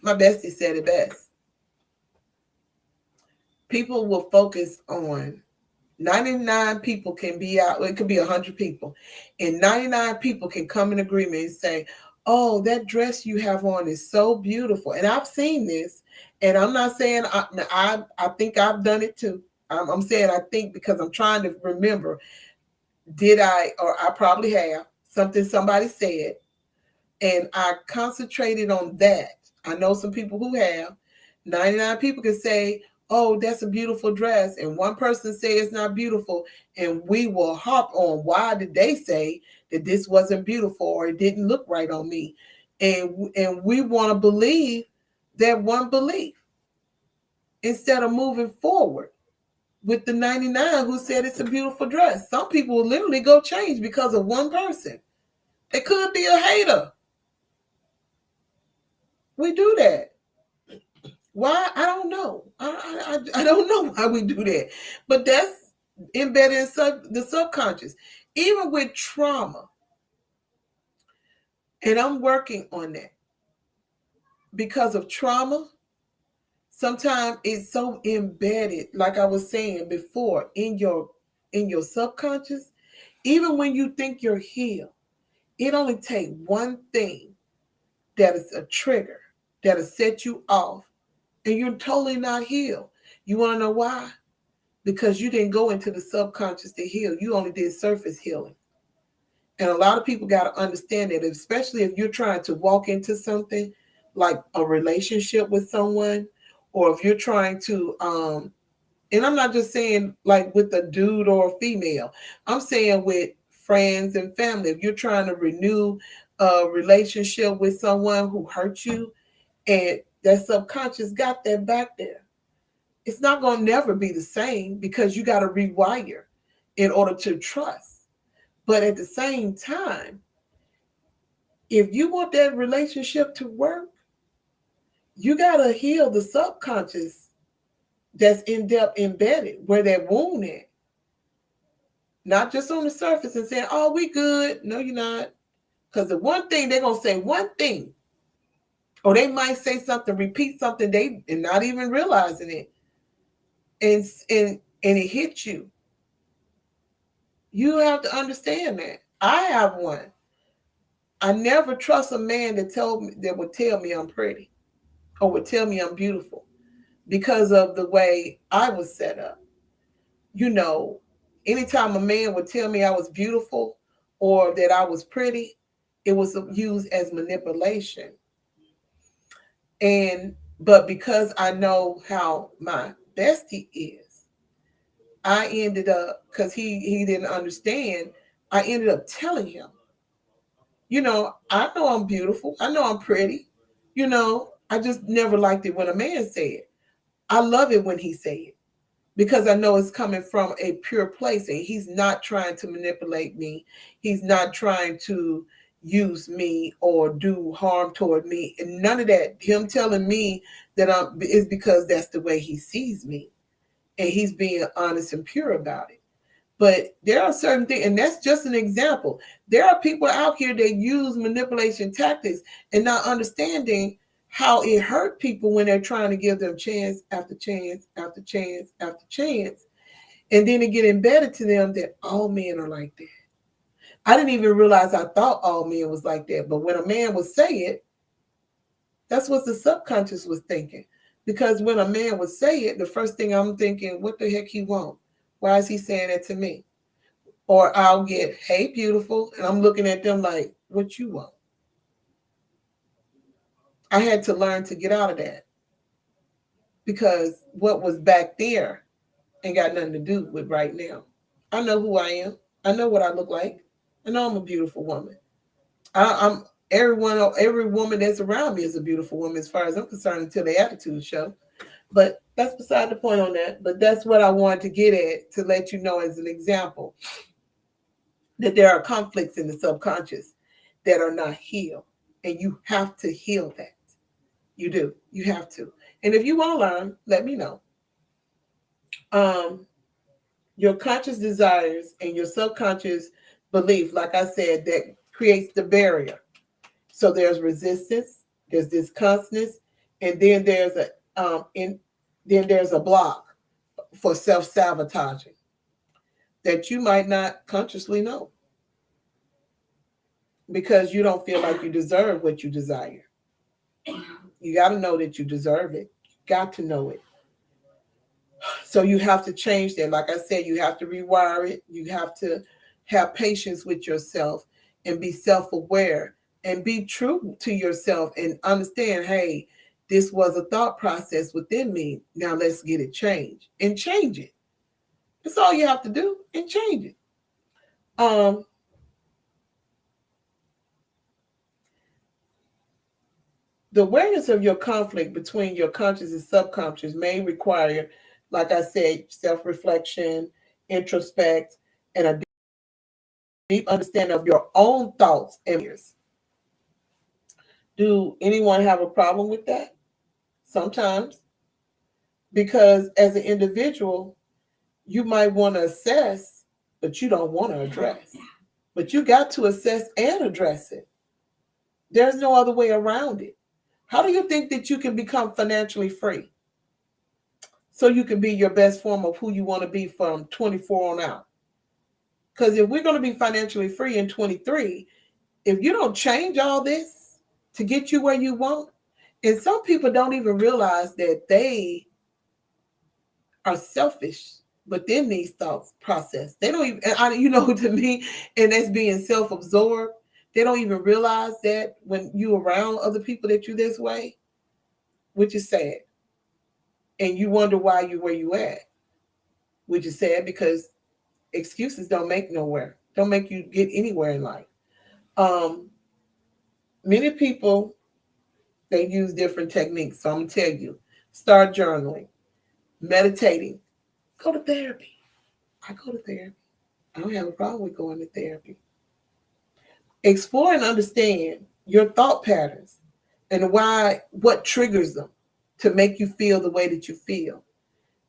S1: My bestie said it best. People will focus on 99 people can be out. It could be 100 people, and 99 people can come in agreement and say, oh, that dress you have on is so beautiful. And I've seen this, and I'm not saying I think I've done it too. I'm saying I think because I'm trying to remember, did I, or I probably have, something somebody said, and I concentrated on that. I know some people who have. 99 people can say, oh, that's a beautiful dress. And one person say it's not beautiful. And we will harp on why did they say that this wasn't beautiful or it didn't look right on me. And we want to believe that one belief instead of moving forward with the 99 who said it's a beautiful dress. Some people will literally go change because of one person. It could be a hater. We do that. Why? I don't know. I don't know why we do that. But embedded in the subconscious, even with trauma. And I'm working on that because of trauma. Sometimes it's so embedded, like I was saying before, in your subconscious. Even when you think you're healed, it only takes one thing that is a trigger that'll set you off, and you're totally not healed. You want to know why? Because you didn't go into the subconscious to heal. You only did surface healing. And a lot of people got to understand that, especially if you're trying to walk into something like a relationship with someone, or if you're trying to, and I'm not just saying like with a dude or a female, I'm saying with friends and family. If you're trying to renew a relationship with someone who hurt you, and that subconscious got that back there, it's not going to never be the same because you got to rewire in order to trust. But at the same time, if you want that relationship to work, you got to heal the subconscious that's in depth embedded where that wound is. Not just on the surface and saying, oh, we good. No, you're not. Because the one thing, they're going to say one thing, or they might say something, repeat something they and not even realizing it. And it hits you. You have to understand that. I have one. I never trust a man that would tell me I'm pretty or would tell me I'm beautiful because of the way I was set up. You know, anytime a man would tell me I was beautiful or that I was pretty, it was used as manipulation. But because I know how my bestie is, I ended up, because he didn't understand, I ended up telling him, I know I'm beautiful. I know I'm pretty. I just never liked it when a man said it. I love it when he said it because I know it's coming from a pure place and he's not trying to manipulate me. He's not trying to use me or do harm toward me. And none of that. Him telling me that is because that's the way he sees me. And he's being honest and pure about it. But there are certain things, and that's just an example. There are people out here that use manipulation tactics and not understanding how it hurt people when they're trying to give them chance after chance after chance after chance. And then it get embedded to them that all men are like that. I didn't even realize I thought all men was like that. But when a man would say it, that's what the subconscious was thinking. Because when a man would say it, the first thing I'm thinking, what the heck he want? Why is he saying that to me? Or I'll get, hey, beautiful. And I'm looking at them like, what you want? I had to learn to get out of that because what was back there ain't got nothing to do with right now. I know who I am. I know what I look like. I know I'm a beautiful woman. I'm every woman that's around me is a beautiful woman as far as I'm concerned until the attitude show. But that's beside the point on that. But that's what I wanted to get at to let you know as an example that there are conflicts in the subconscious that are not healed. And you have to heal that. You do. You have to. And if you want to learn, let me know. Your conscious desires and your subconscious belief, like I said, that creates the barrier. So there's resistance, there's disconstance, and then there's a block for self-sabotaging that you might not consciously know because you don't feel like you deserve what you desire. You got to know that you deserve it. You got to know it. So you have to change that. Like I said, you have to rewire it. You have to have patience with yourself and be self-aware and be true to yourself and understand, hey, this was a thought process within me. Now let's get it changed and change it. That's all you have to do and change it. The awareness of your conflict between your conscious and subconscious may require, like I said, self-reflection, introspect, and a deep understanding of your own thoughts and fears. Do anyone have a problem with that? Sometimes. Because as an individual, You might want to assess, but you don't want to address. But you got to assess and address it. There's no other way around it. How do you think that you can become financially free? So you can be your best form of who you want to be from 24 on out. Because if we're going to be financially free in 23, if you don't change all this to get you where you want, and some people don't even realize that they are selfish within these thoughts process. They don't even, to me, and that's being self-absorbed. They don't even realize that when you around other people that you this way, which is sad. And you wonder why you where you at, which is sad because excuses don't make you get anywhere in life. Um, Many people, they use different techniques. So I'm gonna tell you, start journaling, meditating, go to therapy. I go to therapy. I don't have a problem with going to therapy. Explore and understand your thought patterns and what triggers them to make you feel the way that you feel.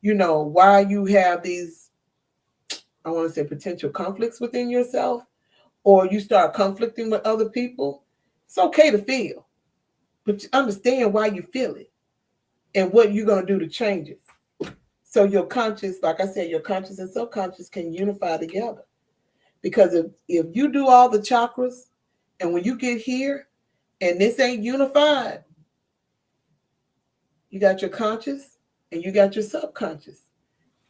S1: Why you have these, I want to say, potential conflicts within yourself, or you start conflicting with other people. It's okay to feel, but you understand why you feel it and what you're going to do to change it. So your conscious, like I said, your conscious and subconscious can unify together. Because if you do all the chakras, and when you get here and this ain't unified, you got your conscious and you got your subconscious.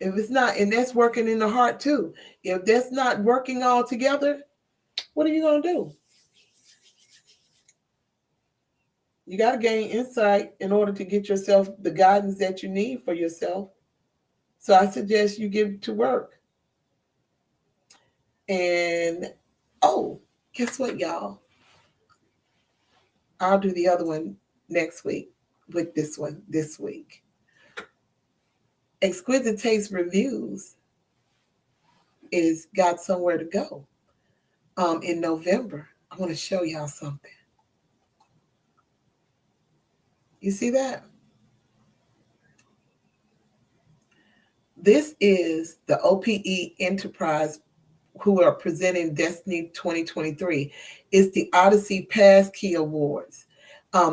S1: If it's not, and that's working in the heart too. If that's not working all together, what are you going to do? You got to gain insight in order to get yourself the guidance that you need for yourself. So I suggest you get to work. And, guess what, y'all? I'll do the other one next week with this one this week. Exquisite Taste Reviews is got somewhere to go. In November, I want to show y'all something. You see that? This is the OPE Enterprise who are presenting Destiny 2023. It's the Odyssey Passkey Awards.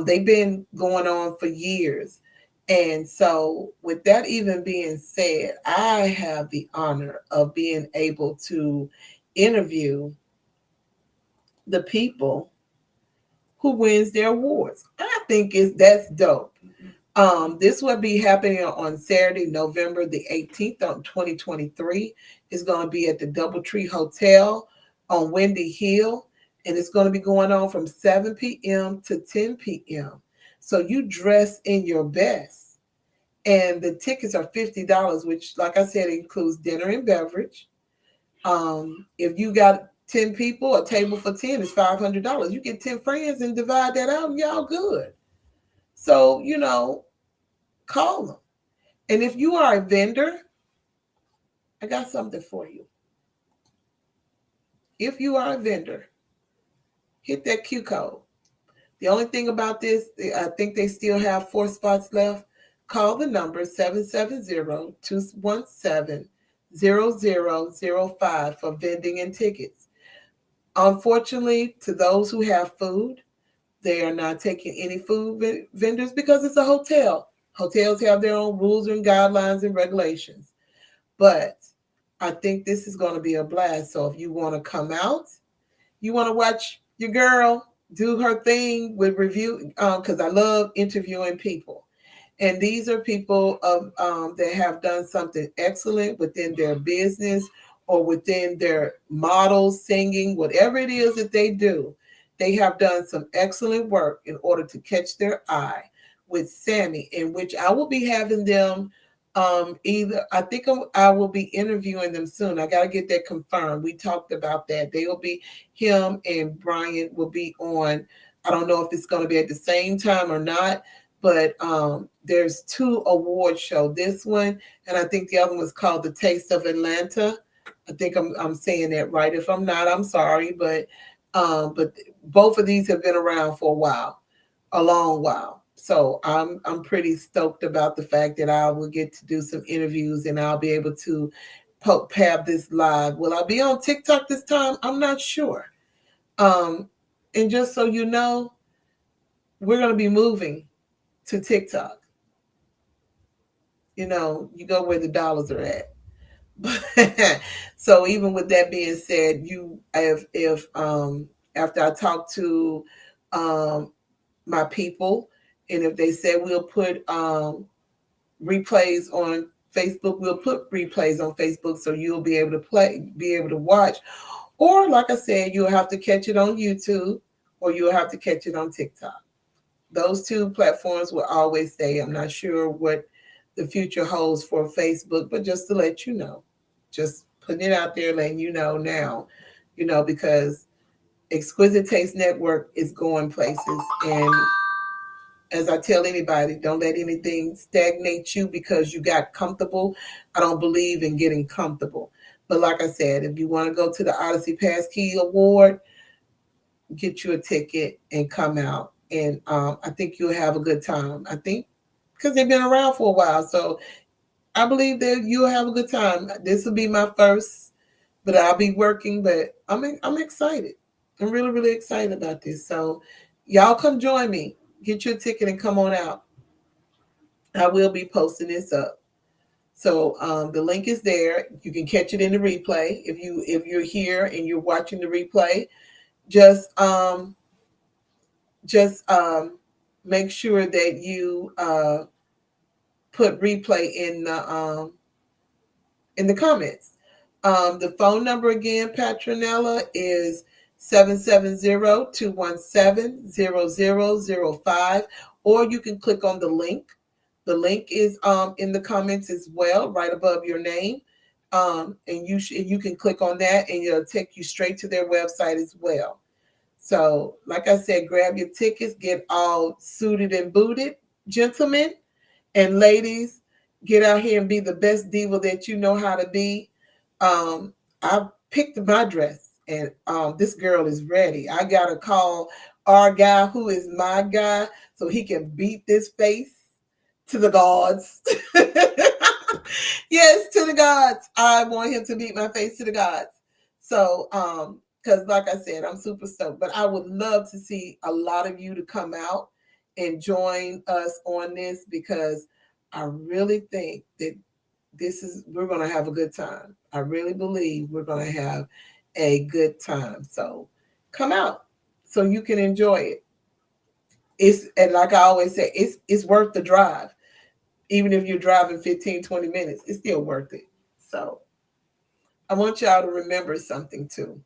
S1: They've been going on for years. And so, with that even being said, I have the honor of being able to interview the people who wins their awards. I think that's dope. This will be happening on Saturday, November the 18th, 2023. It's going to be at the Doubletree Hotel on Windy Hill, and it's going to be going on from 7 p.m. to 10 p.m. So you dress in your best, and the tickets are $50, which, like I said, includes dinner and beverage. If you got 10 people, a table for 10 is $500. You get 10 friends and divide that out, and y'all good. So, call them. And if you are a vendor, I got something for you. If you are a vendor, hit that Q code. The only thing about this, I think they still have 4 spots left. Call the number 770-217-0005 for vending and tickets. Unfortunately, to those who have food, they are not taking any food vendors because it's a hotel. Hotels have their own rules and guidelines and regulations. But I think this is going to be a blast. So if you want to come out, you want to watch your girl do her thing with review, because I love interviewing people. And these are people that have done something excellent within their business or within their models, singing, whatever it is that they do. They have done some excellent work in order to catch their eye with Sammy, in which I will be having them I will be interviewing them soon. I got to get that confirmed. We talked about that. They will be, him and Brian will be on. I don't know if it's going to be at the same time or not, but there's 2 award shows. This one, and I think the other one's called The Taste of Atlanta. I think I'm saying that right. If I'm not, I'm sorry, but both of these have been around for a long while. So I'm pretty stoked about the fact that I will get to do some interviews and I'll be able to have this live. Will I be on TikTok this time? I'm not sure. And just so you know, we're going to be moving to TikTok. You know, you go where the dollars are at. So even with that being said, you if after I talk to um my people, and if they say we'll put replays on Facebook, we'll put replays on Facebook so you'll be able to be able to watch. Or like I said, you'll have to catch it on YouTube or you'll have to catch it on TikTok. Those two platforms will always stay. I'm not sure what the future holds for Facebook, but just to let you know, just putting it out there, letting you know now, because Exquisite Taste Network is going places. And as I tell anybody, don't let anything stagnate you because you got comfortable. I don't believe in getting comfortable. But like I said, if you want to go to the Odyssey Passkey Award, get you a ticket and come out. And I think you'll have a good time. I think because they've been around for a while. So I believe that you'll have a good time. This will be my first, but I'll be working. But I'm excited. I'm really, really excited about this. So y'all come join me. Get your ticket and come on out. I will be posting this up. So the link is there. You can catch it in the replay. If you're here and you're watching the replay, just make sure that you put replay in the comments. The phone number again, Patronella, is 770-217-0005, or you can click on the link. The link is in the comments as well, right above your name. And you can click on that and it'll take you straight to their website as well. So, like I said, grab your tickets, get all suited and booted, gentlemen and ladies. Get out here and be the best diva that you know how to be. I picked my dress, and this girl is ready. I gotta call our guy, who is my guy, so he can beat this face to the gods. Yes, to the gods. I want him to beat my face to the gods. So, because like I said, I'm super stoked. But I would love to see a lot of you to come out and join us on this, because I really think that we're gonna have a good time. I really believe we're gonna have a good time. So come out so you can enjoy it. And like I always say, it's worth the drive. Even if you're driving 15, 20 minutes, it's still worth it. So I want y'all to remember something too.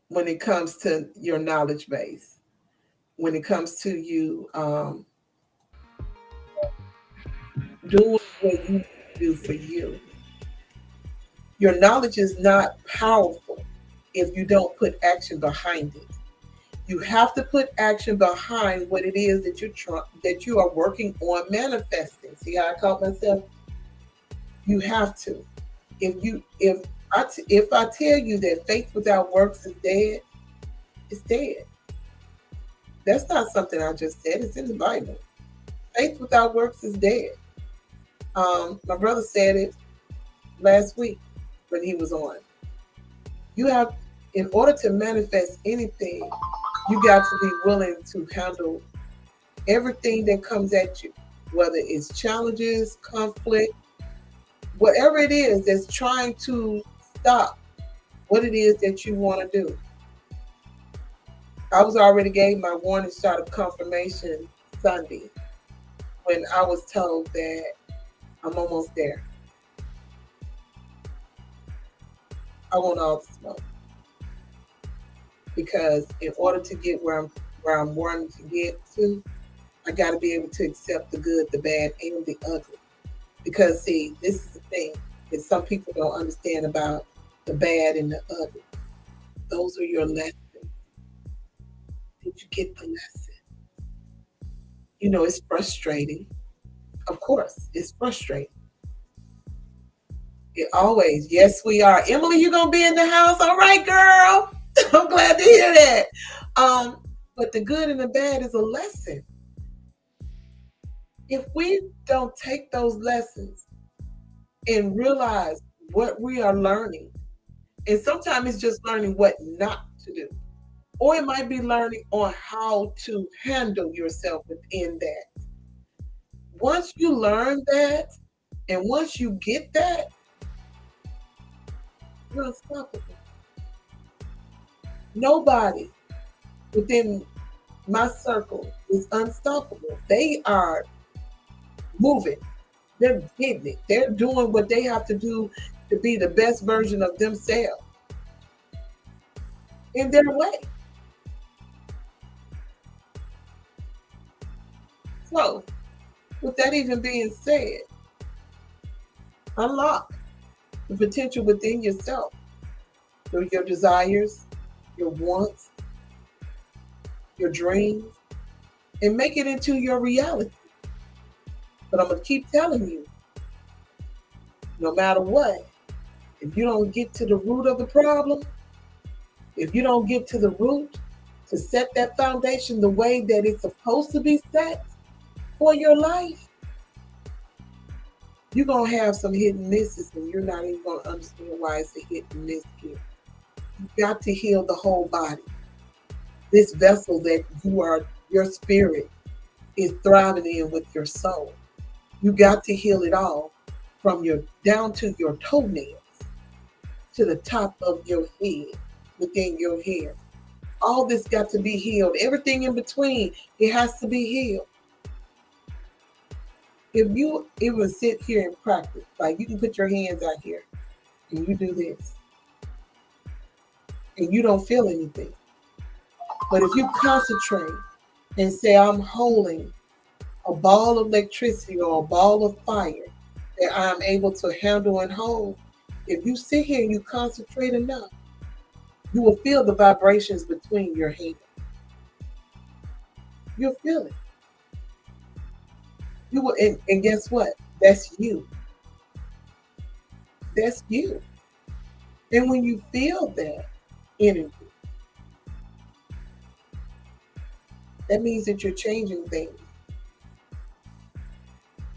S1: When it comes to your knowledge base, when it comes to you doing what you do for you, your knowledge is not powerful if you don't put action behind it. You have to put action behind what it is that you are working on manifesting. See how I caught myself? You have to. If I tell you that faith without works is dead, it's dead. That's not something I just said. It's in the Bible. Faith without works is dead. My brother said it last week when he was on. You have, in order to manifest anything, you got to be willing to handle everything that comes at you, whether it's challenges, conflict, whatever it is that's trying to stop what it is that you want to do. I was already gave my warning shot of confirmation Sunday when I was told that I'm almost there. I want all the smoke, because in order to get where I'm wanting to get to, I got to be able to accept the good, the bad, and the ugly. Because see, this is the thing that some people don't understand about the bad and the ugly. Those are your lessons. Did you get the lesson? It's frustrating. Of course, it's frustrating. It always, yes, we are. Emily, you gonna be in the house? All right, girl. I'm glad to hear that. But the good and the bad is a lesson. If we don't take those lessons and realize what we are learning. And sometimes it's just learning what not to do. Or it might be learning on how to handle yourself within that. Once you learn that, and once you get that, you're unstoppable. Nobody within my circle is unstoppable. They are moving. They're getting it. They're doing what they have to do to be the best version of themselves in their way. So, with that even being said, unlock the potential within yourself through your desires, your wants, your dreams, and make it into your reality. But I'm going to keep telling you, no matter what, if you don't get to the root of the problem, if you don't get to the root to set that foundation the way that it's supposed to be set for your life, you're going to have some hit and misses, and you're not even going to understand why it's a hit and miss here. You've got to heal the whole body. This vessel that you are, your spirit is thriving in with your soul. You got to heal it all from your down to your toenails to the top of your head, within your hair. All this got to be healed. Everything in between, it has to be healed. If you even sit here and practice, like you can put your hands out here and you do this and you don't feel anything. But if you concentrate and say, I'm holding a ball of electricity or a ball of fire that I'm able to handle and hold, if you sit here and you concentrate enough, you will feel the vibrations between your hands. You'll feel it. You will, and guess what? That's you. That's you. And when you feel that energy, that means that you're changing things.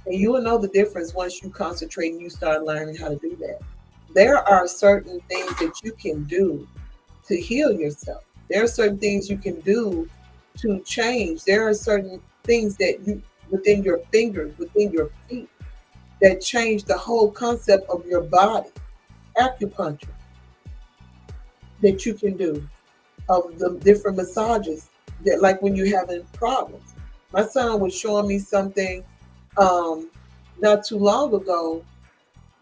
S1: And you will know the difference once you concentrate and you start learning how to do that. There are certain things that you can do to heal yourself. There are certain things you can do to change. There are certain things that you, within your fingers, within your feet, that change the whole concept of your body. Acupuncture that you can do, of the different massages that, like when you're having problems. My son was showing me something not too long ago,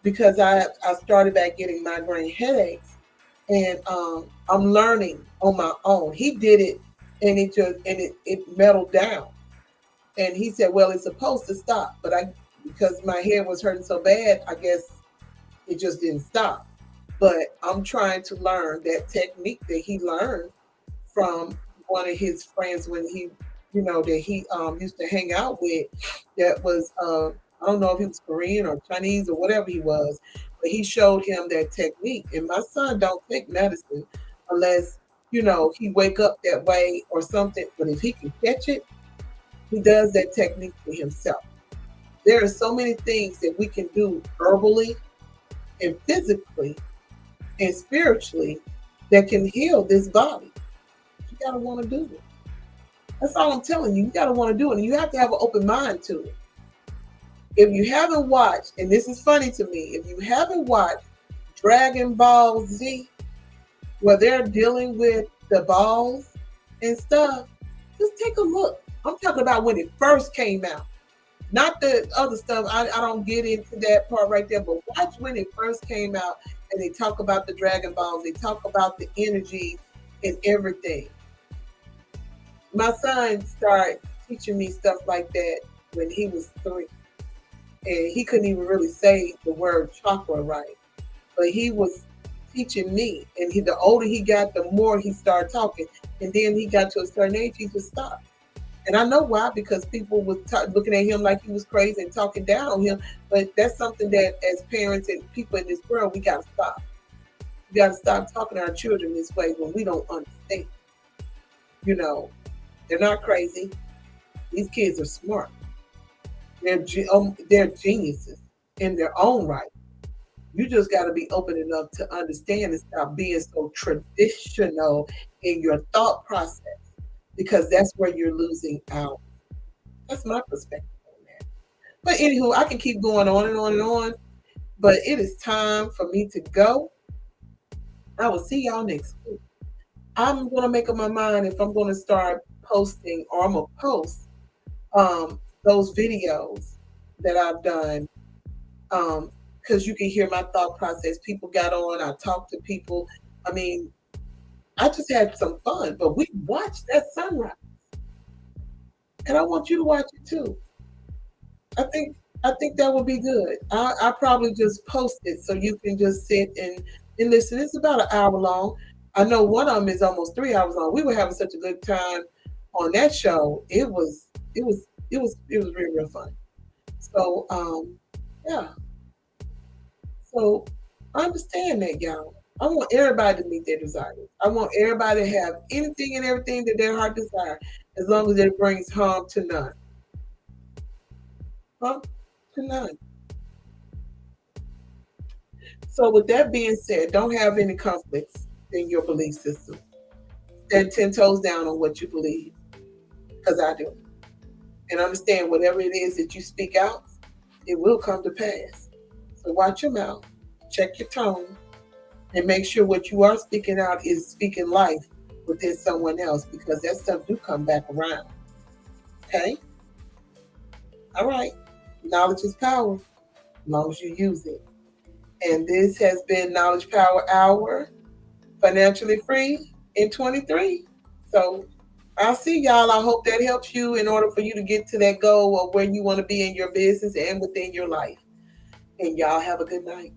S1: because I started back getting migraine headaches, and I'm learning on my own. He did it, and it melted down. And he said, "Well, it's supposed to stop, but I because my head was hurting so bad, I guess it just didn't stop." But I'm trying to learn that technique that he learned from one of his friends when he, that he used to hang out with. That was I don't know if he was Korean or Chinese or whatever he was, but he showed him that technique. And my son don't take medicine unless he wake up that way or something. But if he can catch it, he does that technique for himself. There are so many things that we can do verbally and physically and spiritually that can heal this body. You gotta want to do it. That's all I'm telling you. You gotta want to do it, and you have to have an open mind to it. If you haven't watched, and this is funny to me, if you haven't watched Dragon Ball Z, where they're dealing with the balls and stuff, just take a look. I'm talking about when it first came out, not the other stuff. I don't get into that part right there, but watch when it first came out, and they talk about the Dragon Balls. They talk about the energy and everything. My son started teaching me stuff like that when he was 3. And he couldn't even really say the word chakra right. But he was teaching me. And the older he got, the more he started talking. And then he got to a certain age, he just stopped. And I know why, because people were looking at him like he was crazy and talking down on him. But that's something that as parents and people in this world, we got to stop. We got to stop talking to our children this way when we don't understand. They're not crazy. These kids are smart. They're geniuses in their own right. You just got to be open enough to understand and stop being so traditional in your thought process because that's where you're losing out. That's my perspective on that. But anywho, I can keep going on and on and on, but it is time for me to go. I will see y'all next week. I'm going to make up my mind if I'm going to start posting or I'm going to post those videos that I've done because you can hear my thought process. People got on, I talked to people. I mean, I just had some fun, but we watched that sunrise, and I want you to watch it too. I think I think that would be good. I probably just post it so you can just sit and listen. It's about an hour long. I know one of them is almost 3 hours long. We were having such a good time on that show. It was real fun. So yeah. So understand that, y'all. I want everybody to meet their desires. I want everybody to have anything and everything that their heart desires, as long as it brings harm to none. Harm to none. So with that being said, don't have any conflicts in your belief system. Stand 10 toes down on what you believe, because I do. And understand whatever it is that you speak out, it will come to pass. So watch your mouth, check your tone, and make sure what you are speaking out is speaking life within someone else, because that stuff do come back around. Okay? All right. Knowledge is power, as long as you use it. And this has been Knowledge Power Hour, financially free in 23. So I'll see y'all. I hope that helps you in order for you to get to that goal of where you want to be in your business and within your life. And y'all have a good night.